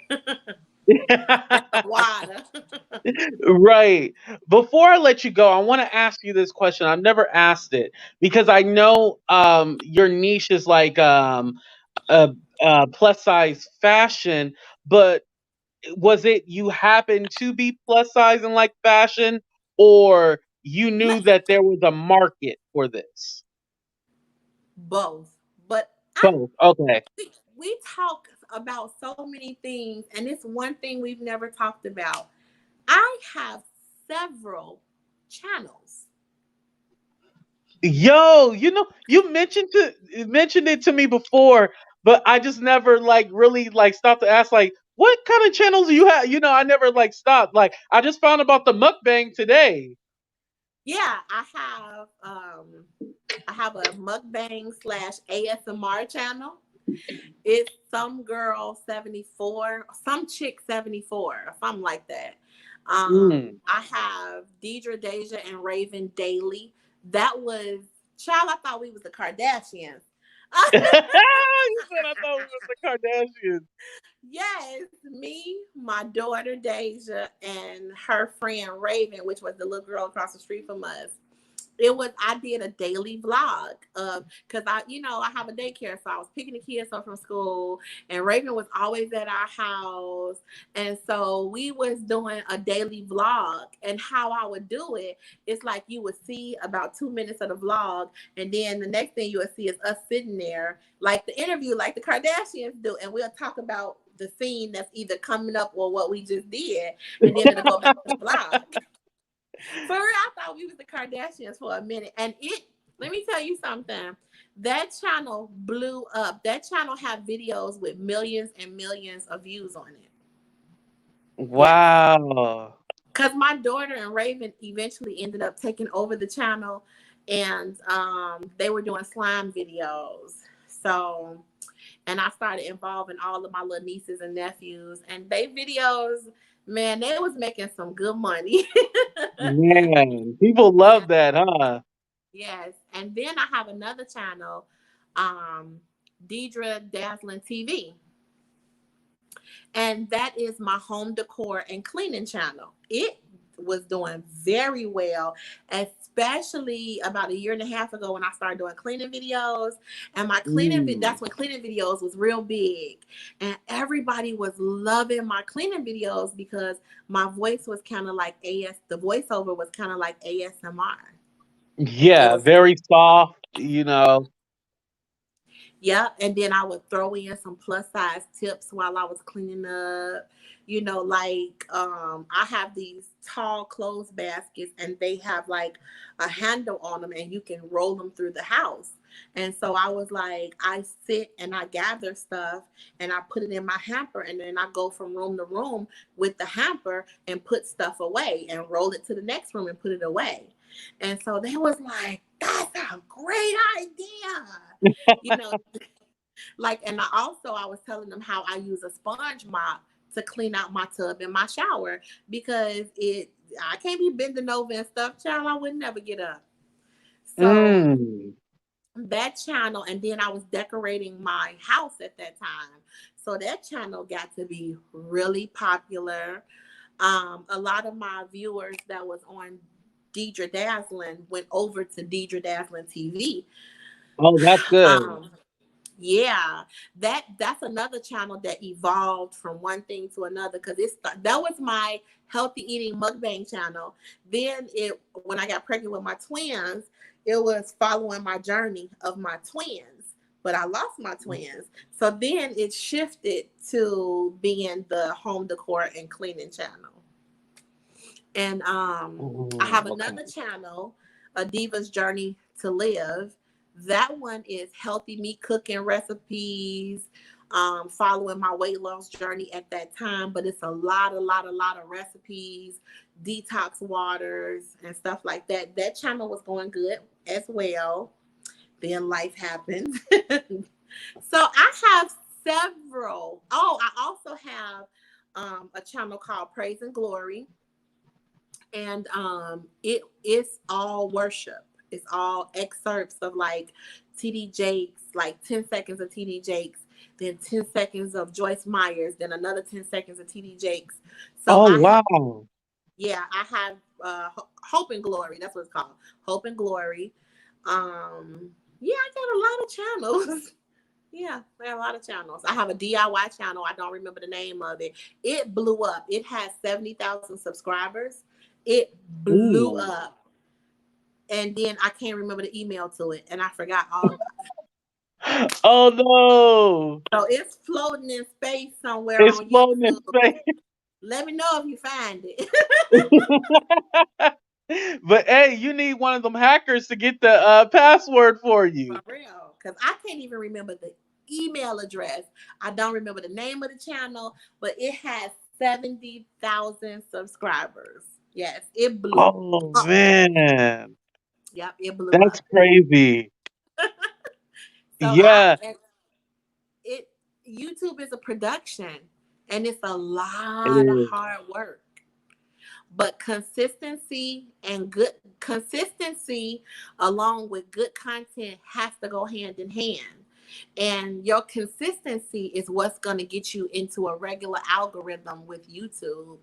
C: sense.
B: and some water.
C: Right. Before I let you go, I want to ask you this question. I've never asked it because I know your niche is like uh, plus size fashion, but was it you happened to be plus size and like fashion, or you knew that there was a market for this?
B: Both. But I
C: Both. Okay.
B: think we talk about so many things, and it's one thing we've never talked about. I have several channels.
C: Yo, you mentioned it to me before, but I just never like really like stopped to ask like what kind of channels do you have? I never like stopped. Like I just found about the mukbang today.
B: Yeah, I have a mukbang slash ASMR channel. It's some girl 74, some chick 74, or something like that.
C: Mm.
B: I have Deidra Dazzling and Raven Daily. That was, child, I thought we was the Kardashians.
C: You said I thought it was the Kardashians.
B: Yes, me, my daughter Deja, and her friend Raven, which was the little girl across the street from us. I did a daily vlog of, because I have a daycare, so I was picking the kids up from school, and Raven was always at our house, and so we was doing a daily vlog. And how I would do it, it's like you would see about 2 minutes of the vlog, and then the next thing you would see is us sitting there like the interview, like the Kardashians do, and we'll talk about the scene that's either coming up or what we just did, and then it'll go back to the vlog. For real, I thought we was the Kardashians for a minute. And let me tell you something. That channel blew up. That channel had videos with millions and millions of views on it. Yes.
C: Wow.
B: Because my daughter and Raven eventually ended up taking over the channel, and they were doing slime videos. So, and I started involving all of my little nieces and nephews, and they videos, man, they was making some good money.
C: Man, people
B: Yeah.
C: love that, huh?
B: Yes. And then I have another channel, um, Deidra Dazzling TV. And that is my home decor and cleaning channel. It was doing very well, especially about a year and a half ago when I started doing cleaning videos. And
C: Mm.
B: that's when cleaning videos was real big. And everybody was loving my cleaning videos because my voice was kind of like the voiceover was kind of like ASMR. It
C: Yeah,
B: was
C: very soft.
B: Yeah, and then I would throw in some plus size tips while I was cleaning up. I have these tall clothes baskets, and they have like a handle on them, and you can roll them through the house. And so I was like, I sit and I gather stuff and I put it in my hamper, and then I go from room to room with the hamper and put stuff away and roll it to the next room and put it away. And so they was like, that's a great idea. You know, and I was telling them how I use a sponge mop to clean out my tub in my shower because I can't be bending over and stuff, child. I would never get up. So
C: Mm.
B: that channel, and then I was decorating my house at that time. So that channel got to be really popular. A lot of my viewers that was on Deidra Dazzling went over to Deidra Dazzling TV.
C: Oh, that's good.
B: Um, Yeah, that's another channel that evolved from one thing to another because that was my healthy eating mukbang channel. Then when I got pregnant with my twins, it was following my journey of my twins, but I lost my twins. So then it shifted to being the home decor and cleaning channel. And I have
C: Mm, okay.
B: another channel, A Diva's Journey to Live. That one is healthy meat cooking recipes, following my weight loss journey at that time. But it's a lot of recipes, detox waters, and stuff like that. That channel was going good as well. Then life happens. So I have several. Oh, I also have a channel called Praise and Glory, and it is all worship. It's all excerpts of like TD Jakes, like 10 seconds of TD Jakes, then 10 seconds of Joyce Myers, then another 10 seconds of TD Jakes. So
C: Oh
B: I have,
C: wow.
B: yeah, I have Hope and Glory. That's what it's called, Hope and Glory. Yeah, I got a lot of channels. Yeah, there are a lot of channels. I have a DIY channel. I don't remember the name of it. It blew up. It has 70,000 subscribers. It blew
C: Ooh.
B: up. And then I can't remember the email to it. And I forgot all about it.
C: Oh no.
B: So it's floating in space somewhere
C: It's
B: on
C: floating
B: YouTube.
C: in space.
B: Let me know if you find it.
C: But hey, you need one of them hackers to get the password for
B: For
C: you.
B: real. Because I can't even remember the email address. I don't remember the name of the channel, but it has 70,000 subscribers. Yes, it blew
C: Oh
B: up.
C: man.
B: Yep, it blew
C: That's
B: up.
C: crazy.
B: So
C: Yeah,
B: it YouTube is a production and it's a
C: it
B: lot of
C: is.
B: hard work. But consistency along with good content has to go hand in hand. And your consistency is what's going to get you into a regular algorithm with YouTube.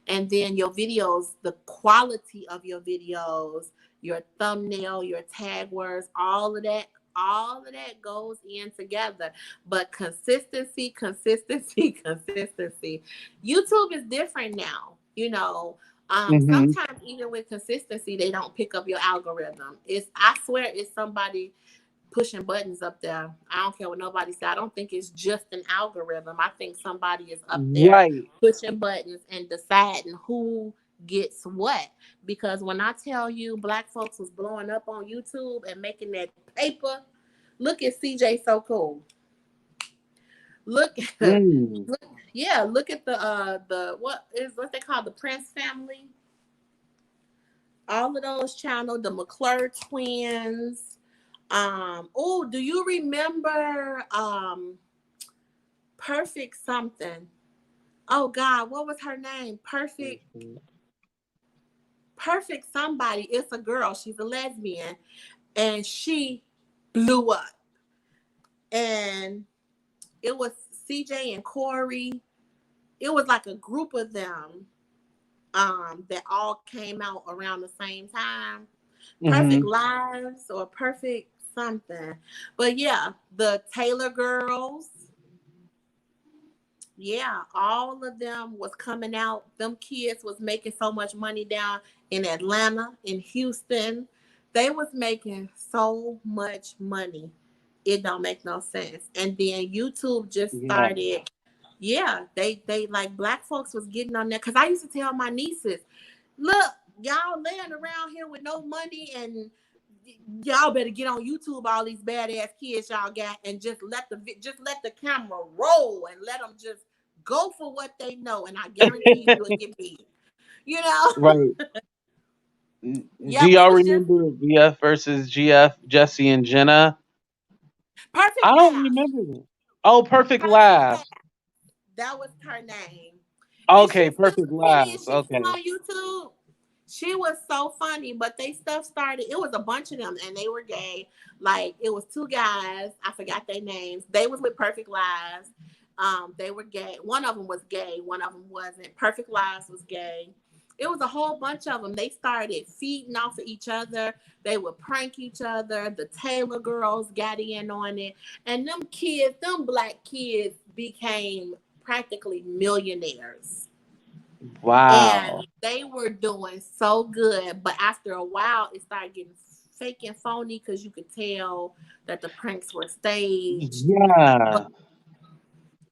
B: And then your videos, the quality of your videos, your thumbnail, your tag words, all of that goes in together. But consistency. YouTube is different now.
C: Hmm.
B: Sometimes even with consistency, they don't pick up your algorithm. I swear it's somebody pushing buttons up there. I don't care what nobody says. I don't think it's just an algorithm. I think somebody is up there
C: Right.
B: pushing buttons and deciding who gets what. Because when I tell you black folks was blowing up on YouTube and making that paper, look at CJ So Cool. Look,
C: Mm.
B: look, yeah, look at what they call the Prince family. All of those channels, the McClure twins. Oh, do you remember Perfect something? Oh God, what was her name? Perfect somebody. It's a girl. She's a lesbian, and she blew up. And it was CJ and Corey. It was like a group of them that all came out around the same time. Perfect
C: Hmm.
B: Lives or Perfect something. But yeah, the Taylor girls, yeah, all of them was coming out. Them kids was making so much money down in Atlanta, in Houston. They was making so much money. It don't make no sense. And then YouTube just
C: Yeah.
B: started. Yeah, they like black folks was getting on there. Cause I used to tell my nieces, look, y'all laying around here with no money and y'all better get on YouTube all these badass kids y'all got and just let the camera roll and let them just go for what they know and I guarantee you'll get big. You know?
C: Right. Do
B: Yep, it
C: y'all
B: was just
C: remember VF versus GF, Jesse and Jenna?
B: perfect
C: I don't
B: laugh.
C: remember them. Oh, Perfect
B: Perfect laugh.
C: Laughs.
B: That was her name. Is she
C: Okay,
B: still
C: Perfect
B: funny? Is
C: Laughs.
B: she still
C: Okay.
B: on YouTube? She was so funny, but they stuff started. It was a bunch of them, and they were gay. Like it was two guys. I forgot their names. They was with Perfect Lives. They were gay. One of them was gay. One of them wasn't. Perfect Lives was gay. It was a whole bunch of them. They started feeding off of each other. They would prank each other. The Taylor girls got in on it, and them kids, them black kids, became practically millionaires and
C: Wow.
B: they were doing so good. But after a while, it started getting fake and phony because you could tell that the pranks were staged. But
C: Yeah.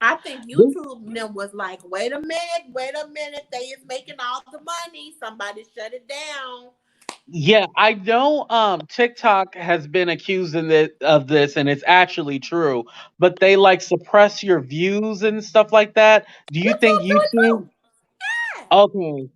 B: I think YouTube then was like, wait a minute, they is making all the money. Somebody shut it down.
C: Yeah, I know TikTok has been accused of this and it's actually true, but they like suppress your views and stuff like that. Do you think
B: YouTube do it
C: YouTube
B: too. Yeah.
C: Okay.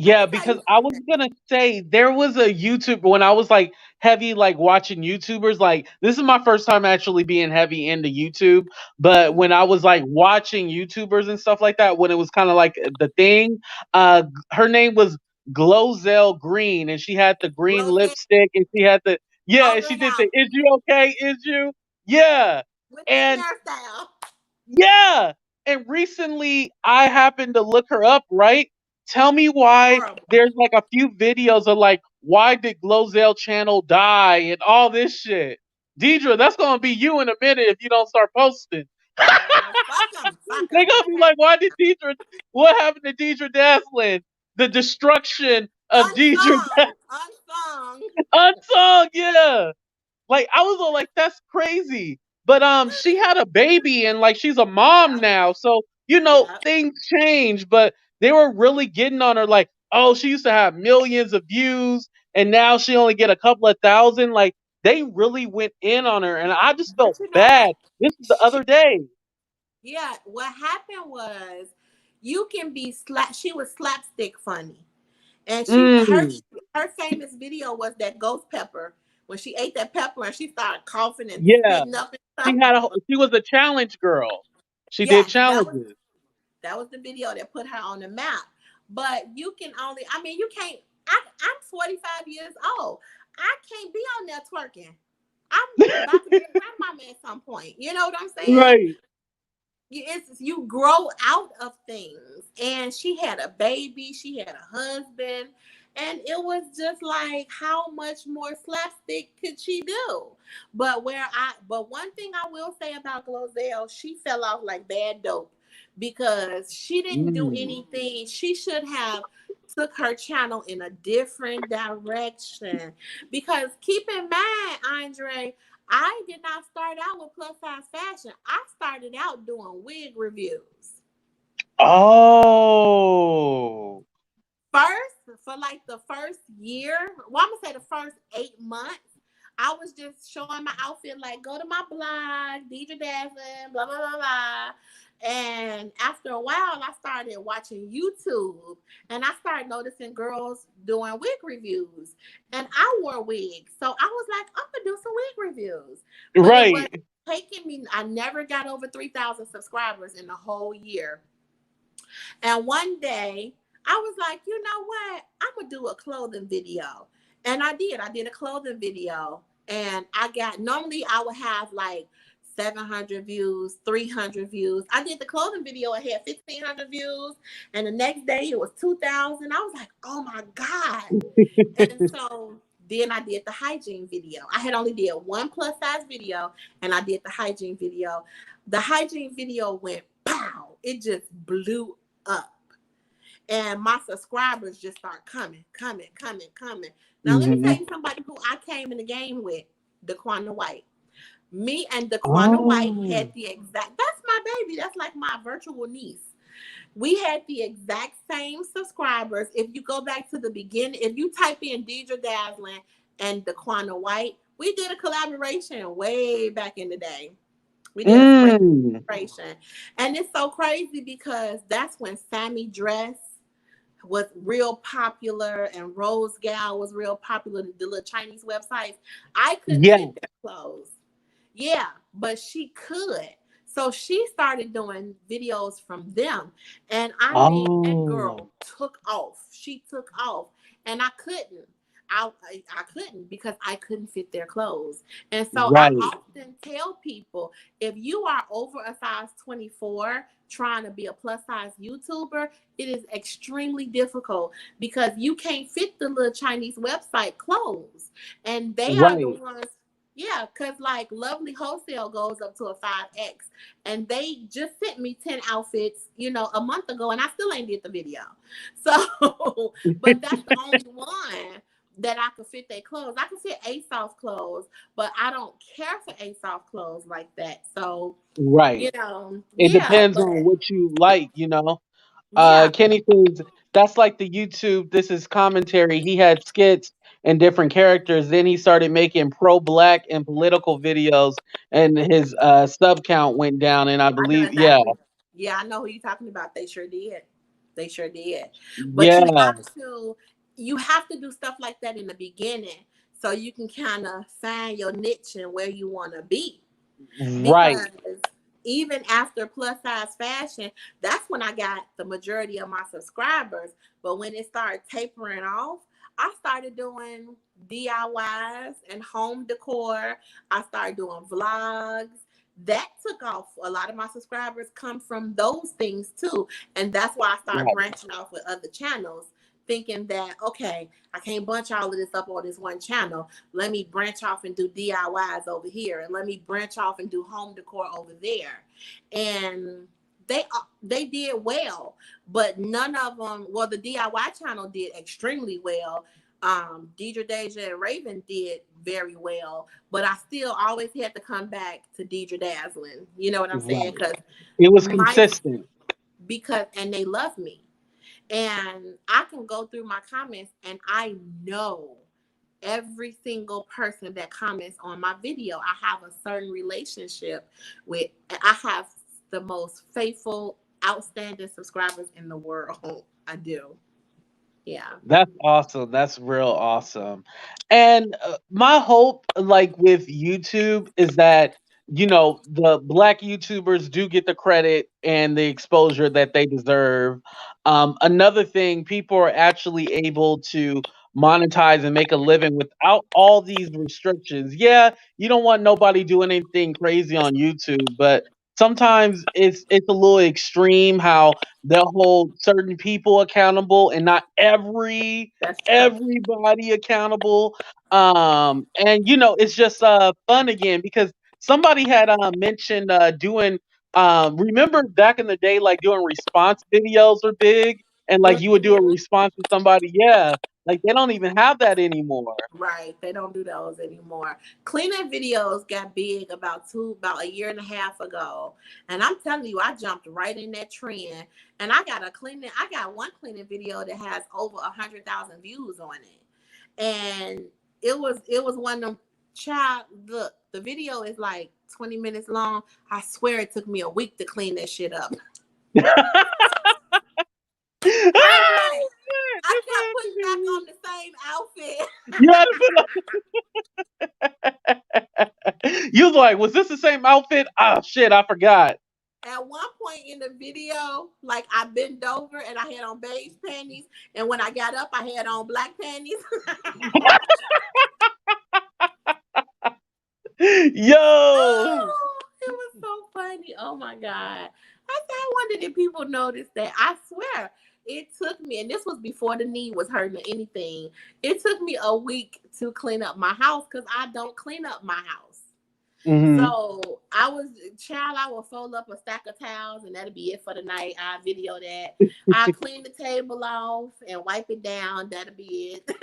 B: Let me
C: Yeah,
B: tell
C: because
B: you
C: I was
B: something.
C: gonna say there was a YouTube when I was like heavy like watching YouTubers. Like this is my first time actually being heavy into YouTube. But when I
B: Mhm.
C: was like watching YouTubers and stuff like that, when it was kind of like the thing, her name was Glozell Green, and she had the green
B: Rosette
C: lipstick, and she had the yeah, and
B: over
C: she
B: and
C: did the
B: out
C: "Is you okay? Is you?" Yeah,
B: with this
C: and
B: hairstyle.
C: yeah. And recently I happened to look her up, right? Tell me why
B: Horrible.
C: there's like a few videos of like, why did Glozell channel die and all this shit. Deidra, that's gonna be you in a minute if you don't start posting.
B: Fuck them. Fuck
C: They
B: them.
C: gonna be
B: Okay.
C: like, why did Deidra what happened to Deidra Dazzling? The destruction of Deidra
B: Unsung. Unsung.
C: Unsung, yeah. Like I was all like, that's crazy. But she had a baby and like she's a mom
B: Yeah.
C: now. So, you know,
B: Yeah.
C: things change, but they were really getting on her like, oh, she used to have millions of views and now she only get a couple of thousand. Like they really went in on her and I just felt
B: But you know
C: bad.
B: what?
C: This is the
B: She,
C: other day.
B: yeah. What happened was, you can be slap. She was slapstick funny, and
C: Mm,
B: her famous video was that ghost pepper when she ate that pepper and she started coughing and
C: yeah.
B: spitting up and stuff.
C: She was a challenge girl. She did
B: Yes, that was
C: challenges.
B: the video that put her on the map. But you can only, I mean, you can't. I'm 45 years old. I can't be on there twerking. I'm about to be a grandmama at some point. You know what I'm saying?
C: Right.
B: You grow out of things, and she had a baby, she had a husband, and it was just like, how much more slapstick could she do? But one thing I will say about Glozell, she fell off like bad dope, because she didn't do
C: Mm.
B: anything. She should have took her channel in a different direction, because keep in mind, Andre, I did not start out with plus size fashion. I started out doing wig reviews.
C: Oh.
B: First, for like the first year, well, I'm gonna say the first 8 months, I was just showing my outfit, like, go to my blog, Deidra Dazzling, blah blah blah blah. And after a while, I started watching YouTube, and I started noticing girls doing wig reviews, and I wore wigs, so I was like, I'm gonna do some wig reviews. But it was
C: Right.
B: taking me. I never got over 3,000 subscribers in the whole year. And one day I was like, you know what? I'm gonna do a clothing video. And I did. I did a clothing video. And I got, normally I would have like 700 views, 300 views. I did the clothing video, I had 1,500 views. And the next day it was 2,000. I was like, oh my God. And so then I did the hygiene video. I had only did one plus size video, and I did the hygiene video. The hygiene video went pow. It just blew up. And my subscribers just start coming, coming, coming, coming. Now let me tell
C: Mhm.
B: you somebody who I came in the game with, Daquana White. Me and Daquana White
C: Oh.
B: had the exact, that's my baby. That's like my virtual niece. We had the exact same subscribers. If you go back to the beginning, if you type in Deidra Dazzling and Daquana White, we did a collaboration way back in the day. We did a spring
C: Mm.
B: collaboration. And it's so crazy because that's when Sammy Dress was real popular and Rose Gal was real popular, the little Chinese websites. I couldn't
C: Yeah.
B: fit their clothes. Yeah, but she could. So she started doing videos from them. And I mean, that
C: Oh.
B: girl took off. She took off. And I couldn't. I couldn't, because I couldn't fit their clothes. And so I
C: Right.
B: often tell people, if you are over a size 24 trying to be a plus size YouTuber, it is extremely difficult, because you can't fit the little Chinese website clothes. And they are the
C: Right.
B: ones, yeah, because like Lovely Wholesale goes up to a 5X. And they just sent me 10 outfits, a month ago, and I still ain't did the video. So, but that's the only one that I could fit their clothes. I can fit ASOS clothes, but I don't care for ASOS clothes like that. So,
C: Right. It
B: yeah,
C: depends
B: but
C: on what you like, you know.
B: yeah,
C: Kenny says that's like the YouTube. This is commentary. He had skits and different characters. Then he started making pro-black and political videos, and his sub count went down. And I
B: I know
C: believe, yeah,
B: exactly. Yeah, I know who you're talking about. They sure did. They sure did. But
C: Yeah,
B: you have to do stuff like that in the beginning so you can kind of find your niche and where you want to be.
C: right,
B: Because even after plus size fashion, that's when I got the majority of my subscribers. But when it started tapering off, I started doing DIYs and home decor. I started doing vlogs. That took off. A lot of my subscribers come from those things too. And that's why I started
C: right,
B: branching off with other channels, thinking that, okay, I can't bunch all of this up on this one channel. Let me branch off and do DIYs over here, and let me branch off and do home decor over there. And they did well, but none of them. Well, the DIY channel did extremely well. Deidra, Deja, and Raven did very well, but I still always had to come back to Deidra Dazzling. You know what I'm saying?
C: right. It was
B: My
C: consistent.
B: and they love me, and I can go through my comments and I know every single person that comments on my video. I have a certain relationship with. I have the most faithful, outstanding subscribers in the world. I do. Yeah.
C: That's awesome. That's real awesome. And my hope, like with YouTube, is that, the black YouTubers do get the credit and the exposure that they deserve. Another thing, people are actually able to monetize and make a living without all these restrictions. Yeah, you don't want nobody doing anything crazy on YouTube, but sometimes it's a little extreme how they'll hold certain people accountable and not
B: That's true.
C: everybody accountable. And it's just fun again because somebody had mentioned doing remember back in the day, like doing response videos were big, and like you would do a
B: Mhm.
C: response to somebody. Yeah, like they don't even have that anymore.
B: Right. They don't do those anymore. Cleaning videos got big about a year and a half ago. And I'm telling you, I jumped right in that trend. And I got one cleaning video that has over 100,000 views on it. And it was one of them. Child, look, the video is like 20 minutes long. I swear it took me a week to clean that shit up. I'm like, I kept putting back on the same outfit.
C: You had to be you was like, was this the same outfit? Oh shit, I forgot.
B: At one point in the video, like I bent over and I had on beige panties, and when I got up, I had on black panties.
C: Yo.
B: Oh, it was so funny. Oh my god! I wonder if people noticed that. I swear, it took me, and this was before the knee was hurting or anything. It took me a week to clean up my house because I don't clean up my house.
C: Hmm.
B: So I will fold up a stack of towels and that'll be it for the night. I video that. I clean the table off and wipe it down. That'll be it.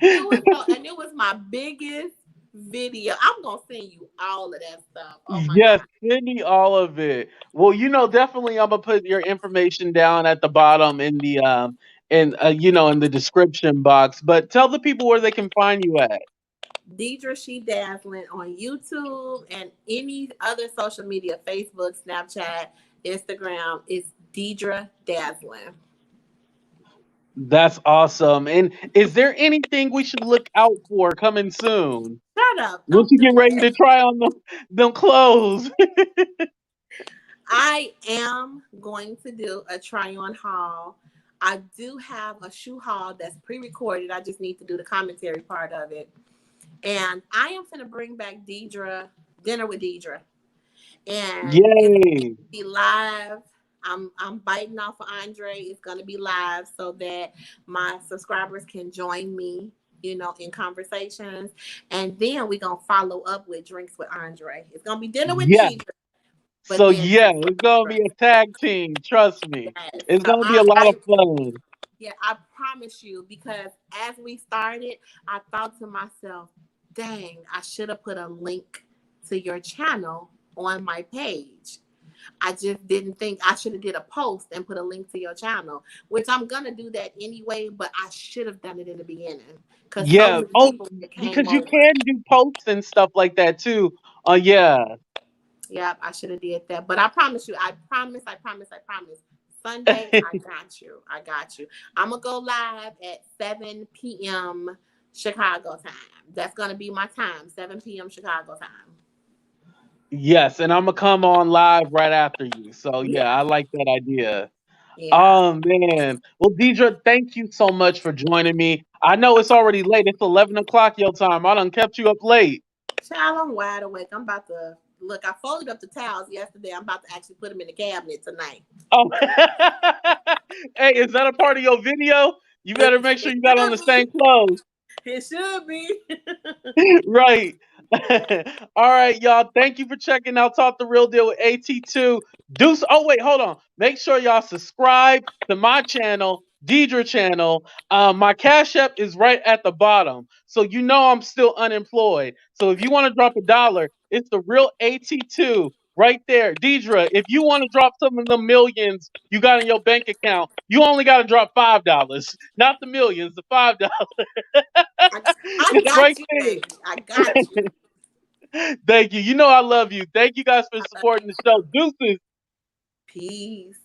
B: It was my biggest video. I'm gonna send you all of that stuff. Oh my
C: Yes,
B: god.
C: send me all of it. Well, definitely I'm gonna put your information down at the bottom in the in the description box. But tell the people where they can find you at.
B: Deidra She Dazzling on YouTube and any other social media, Facebook, Snapchat, Instagram, is Deidra Dazzling.
C: That's awesome. And is there anything we should look out for coming soon?
B: Shut up.
C: Once
B: Don't
C: you
B: do
C: get ready
B: that.
C: to try on them clothes.
B: I am going to do a try on haul. I do have a shoe haul that's pre recorded. I just need to do the commentary part of it. And I am going to bring back Dinner with Deidra. And it's going to
C: Yay.
B: be live. I'm biting off of Andre. It's going to be live so that my subscribers can join me, in conversations. And then we're going to follow up with drinks with Andre. It's going to be dinner with
C: Yeah.
B: Deidra, but
C: So
B: then
C: yeah,
B: drinks with
C: it's gonna be
B: Andre.
C: a tag team. Trust me,
B: Yes.
C: it's
B: So
C: gonna be a lot of fun.
B: yeah, I promise you, because as we started, I thought to myself, dang, I should have put a link to your channel on my page. I just didn't think I should have did a post and put a link to your channel, which I'm gonna do that anyway, but I should have done it in the beginning because so
C: Yeah.
B: many
C: Oh,
B: people that came
C: because you
B: over.
C: can do posts and stuff like that too. Yeah.
B: Yeah, I should have did that. But I promise you, I promise, Sunday, I got you. I got you. I'm gonna go live at 7 p.m. Chicago time. That's gonna be my time, 7 p.m. Chicago time.
C: Yes, and I'm gonna come on live right after you. So yeah,
B: Yeah,
C: I like that idea.
B: yeah.
C: Oh man. Well, Deidra, thank you so much for joining me. I know it's already late. It's 11 o'clock your time. I done kept you up late.
B: Child, I'm wide awake. I'm about to look. I folded up the towels yesterday. I'm about to actually put them in the cabinet tonight.
C: Oh, hey, is that a part of your video? You better make sure
B: It
C: you got on
B: should
C: the
B: be.
C: same clothes.
B: It should be.
C: Right. All right, y'all. Thank you for checking out Talk the Real Deal with AT2. Deuce. Oh, wait, hold on. Make sure y'all subscribe to my channel, Deidra channel. My Cash App is right at the bottom. So you know I'm still unemployed. So if you want to drop $1, it's the real AT2 right there. Deidra, if you want to drop some of the millions you got in your bank account, you only got to drop $5. Not the millions, the $5.
B: I, I
C: It's right
B: got you,
C: there.
B: baby. I got you.
C: Thank you. You know I love you. Thank you guys for
B: I love
C: supporting
B: you
C: the show.
B: too.
C: Deuces.
B: Peace.